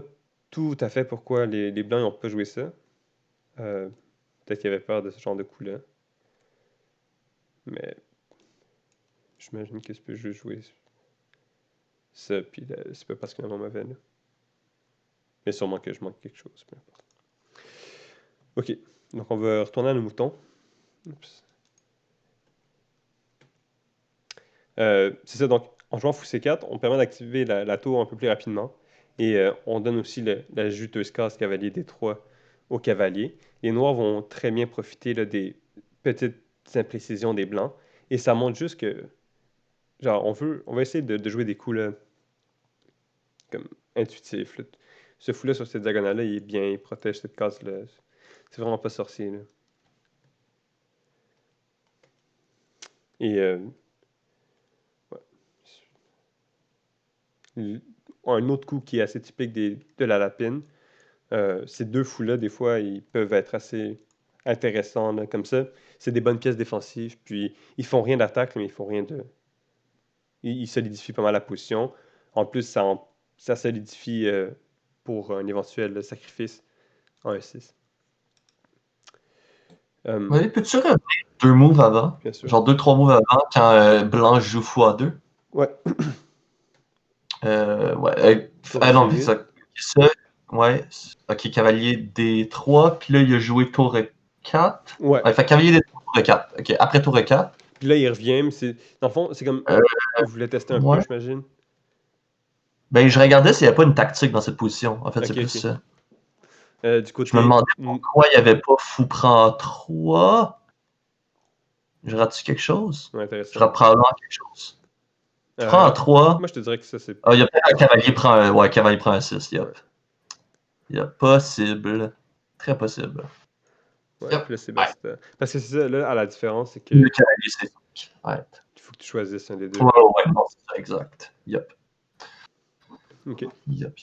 tout à fait pourquoi les blancs n'ont pas joué ça. Euh, Peut-être qu'ils avaient peur de ce genre de coup-là. Mais j'imagine que je peux juste jouer ça, puis c'est pas particulièrement mauvais. Là. Mais sûrement que je manque quelque chose, peu importe. Ok, donc on va retourner à nos moutons. Oups. C'est ça, donc en jouant fou C4, on permet d'activer la tour un peu plus rapidement. Et on donne aussi la juteuse case cavalier D3 au cavalier. Les noirs vont très bien profiter là, des petites imprécisions des blancs. Et ça montre juste que, genre, on va essayer de jouer des coups là, comme intuitifs. Là. Ce fou-là sur cette diagonale-là, il est bien, il protège cette case-là. C'est vraiment pas sorcier. Là. Et ouais. Un autre coup qui est assez typique de la lapine, ces deux fous-là, des fois, ils peuvent être assez intéressants là, comme ça. C'est des bonnes pièces défensives, puis ils font rien d'attaque, mais ils font rien de... Ils solidifient pas mal la position. En plus, ça solidifie pour un éventuel sacrifice en E6. Oui, peux-tu revenir 2 moves avant? Bien sûr. Genre 2-3 moves avant, quand Blanc joue x2? Ouais. Ouais. Tour Non, C8. exact. Ça, ouais. Ok, cavalier D3, puis là, il a joué tour E4. Ouais. Ouais, fait cavalier D3, tour E4. Ok, après tour E4. Puis là, il revient, mais dans le fond, c'est comme... Euh, Il voulait tester un ouais. peu, j'imagine. Ben, je regardais s'il n'y avait pas une tactique dans cette position. En fait, c'est Ok, plus ok. ça. Du Je me côté... demandais pourquoi il n'y avait pas fou prend 3. Je rate-tu quelque chose? Ouais, Je intéressant. rate probablement quelque chose. Tu prends un 3. Moi, je te dirais que ça, c'est... Ah, il y a peut-être un cavalier prend un... Ouais, cavalier prend un 6. Yep. Ouais. Yep. Possible. Très possible. Ouais, Yep. puis là, c'est basta. Parce que c'est ça, là, à la différence, c'est que Le cavalier, c'est 5. Ouais. il faut que tu choisisses un des deux. Ouais, ouais, non, c'est ça, exact. Yep. Ok. Yep.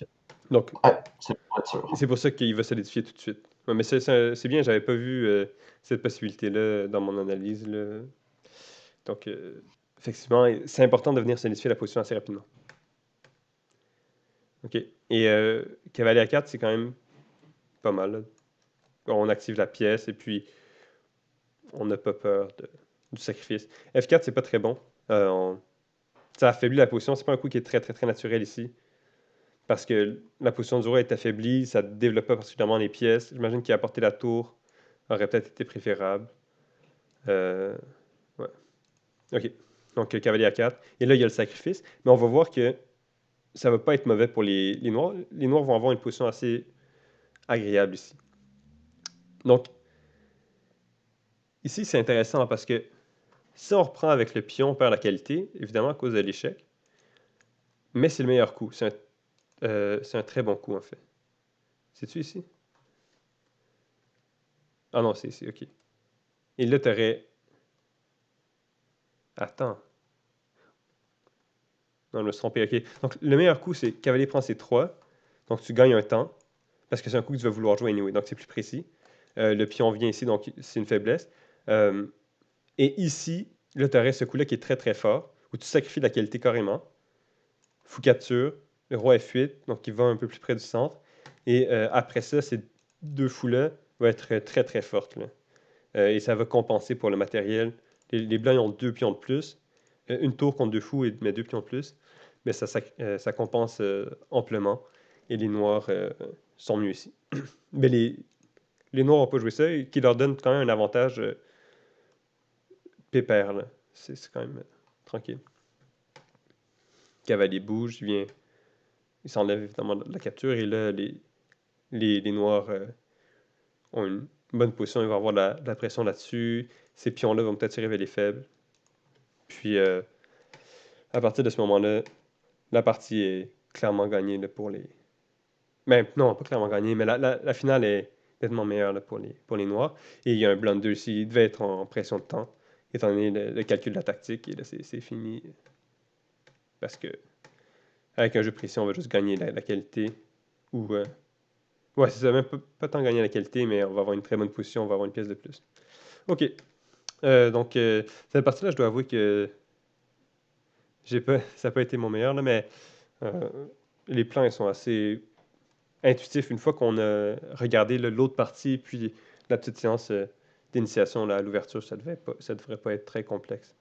Donc, Ouais, c'est pas sûr. c'est pour ça qu'il va solidifier tout de suite. Ouais, mais c'est bien, j'avais pas vu cette possibilité-là dans mon analyse. Là. Donc, effectivement, c'est important de venir solidifier la position assez rapidement. OK. Et cavalier à 4, c'est quand même pas mal. Là. On active la pièce et puis on n'a pas peur du sacrifice. F4, c'est pas très bon. Ça affaiblit la position. C'est pas un coup qui est très, très, très naturel ici. Parce que la position du roi est affaiblie, ça ne développe pas particulièrement les pièces. J'imagine qu'apporter la tour aurait peut-être été préférable. Ouais. OK. Donc, cavalier à 4. Et là, il y a le sacrifice. Mais on va voir que ça ne va pas être mauvais pour les noirs. Les noirs vont avoir une position assez agréable ici. Donc, ici, c'est intéressant parce que si on reprend avec le pion, on perd la qualité, évidemment à cause de l'échec. Mais c'est le meilleur coup. C'est un très bon coup, en fait. C'est-tu ici? Ah non, c'est ici, OK. Et là, tu aurais... Attends. Non, je me suis trompé, OK. Donc, le meilleur coup, c'est cavalier prend C3. Donc, tu gagnes un temps. Parce que c'est un coup que tu vas vouloir jouer anyway. Donc, c'est plus précis. Le pion vient ici, donc c'est une faiblesse. Et ici, là, tu aurais ce coup-là qui est très, très fort, où tu sacrifies la qualité carrément. Fou capture. Le roi F8, donc il va un peu plus près du centre. Et après ça, ces deux fous-là vont être très, très fortes. Là. Et ça va compenser pour le matériel. Les blancs, ils ont 2 pions de plus. Une tour contre 2 fous, mais 2 pions de plus. Mais ça compense amplement. Et les noirs sont mieux ici. Mais les noirs n'ont pas joué ça, et qui leur donne quand même un avantage pépère. Là. C'est quand même tranquille. Cavalier bouge, il s'enlève évidemment de la capture. Et là, les noirs ont une bonne position. Ils vont avoir de la pression là-dessus. Ces pions-là vont peut-être se révéler faibles. Puis, à partir de ce moment-là, la partie est clairement gagnée là, pour les... Ben, non, pas clairement gagnée, mais la finale est nettement meilleure là, pour les noirs. Et il y a un blunder ici. Il devait être en pression de temps, étant donné le calcul de la tactique. Et là, c'est fini. Parce que avec un jeu précis, on va juste gagner la qualité. Ou... ouais, c'est ça. Même pas tant gagner la qualité, mais on va avoir une très bonne position. On va avoir une pièce de plus. OK. Donc, cette partie-là, je dois avouer que ça n'a pas été mon meilleur, là, mais les plans ils sont assez intuitifs. Une fois qu'on a regardé l'autre partie, puis la petite séance d'initiation là, à l'ouverture, ça devrait pas être très complexe.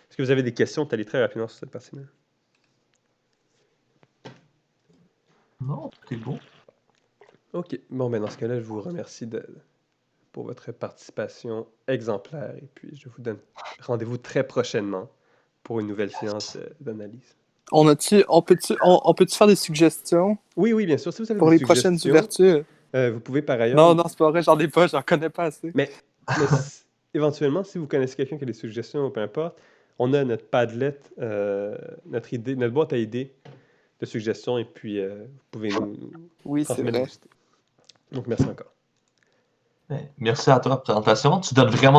Est-ce que vous avez des questions? Tu allais très rapidement sur cette partie-là. Non, tout est beau. OK. Bon, ben dans ce cas-là, je vous remercie pour votre participation exemplaire. Et puis, je vous donne rendez-vous très prochainement pour une nouvelle séance d'analyse. On peut-tu faire des suggestions Oui, bien sûr. Si vous avez pour des les prochaines suggestions, ouvertures? vous pouvez par ailleurs... Non, c'est pas vrai, j'en connais pas assez. Mais éventuellement, si vous connaissez quelqu'un qui a des suggestions, peu importe, on a notre Padlet, notre boîte à idées de suggestions, et puis vous pouvez nous Oui, c'est transmettre vrai. vos idées. Donc, merci encore. Merci à toi pour la présentation. Tu donnes vraiment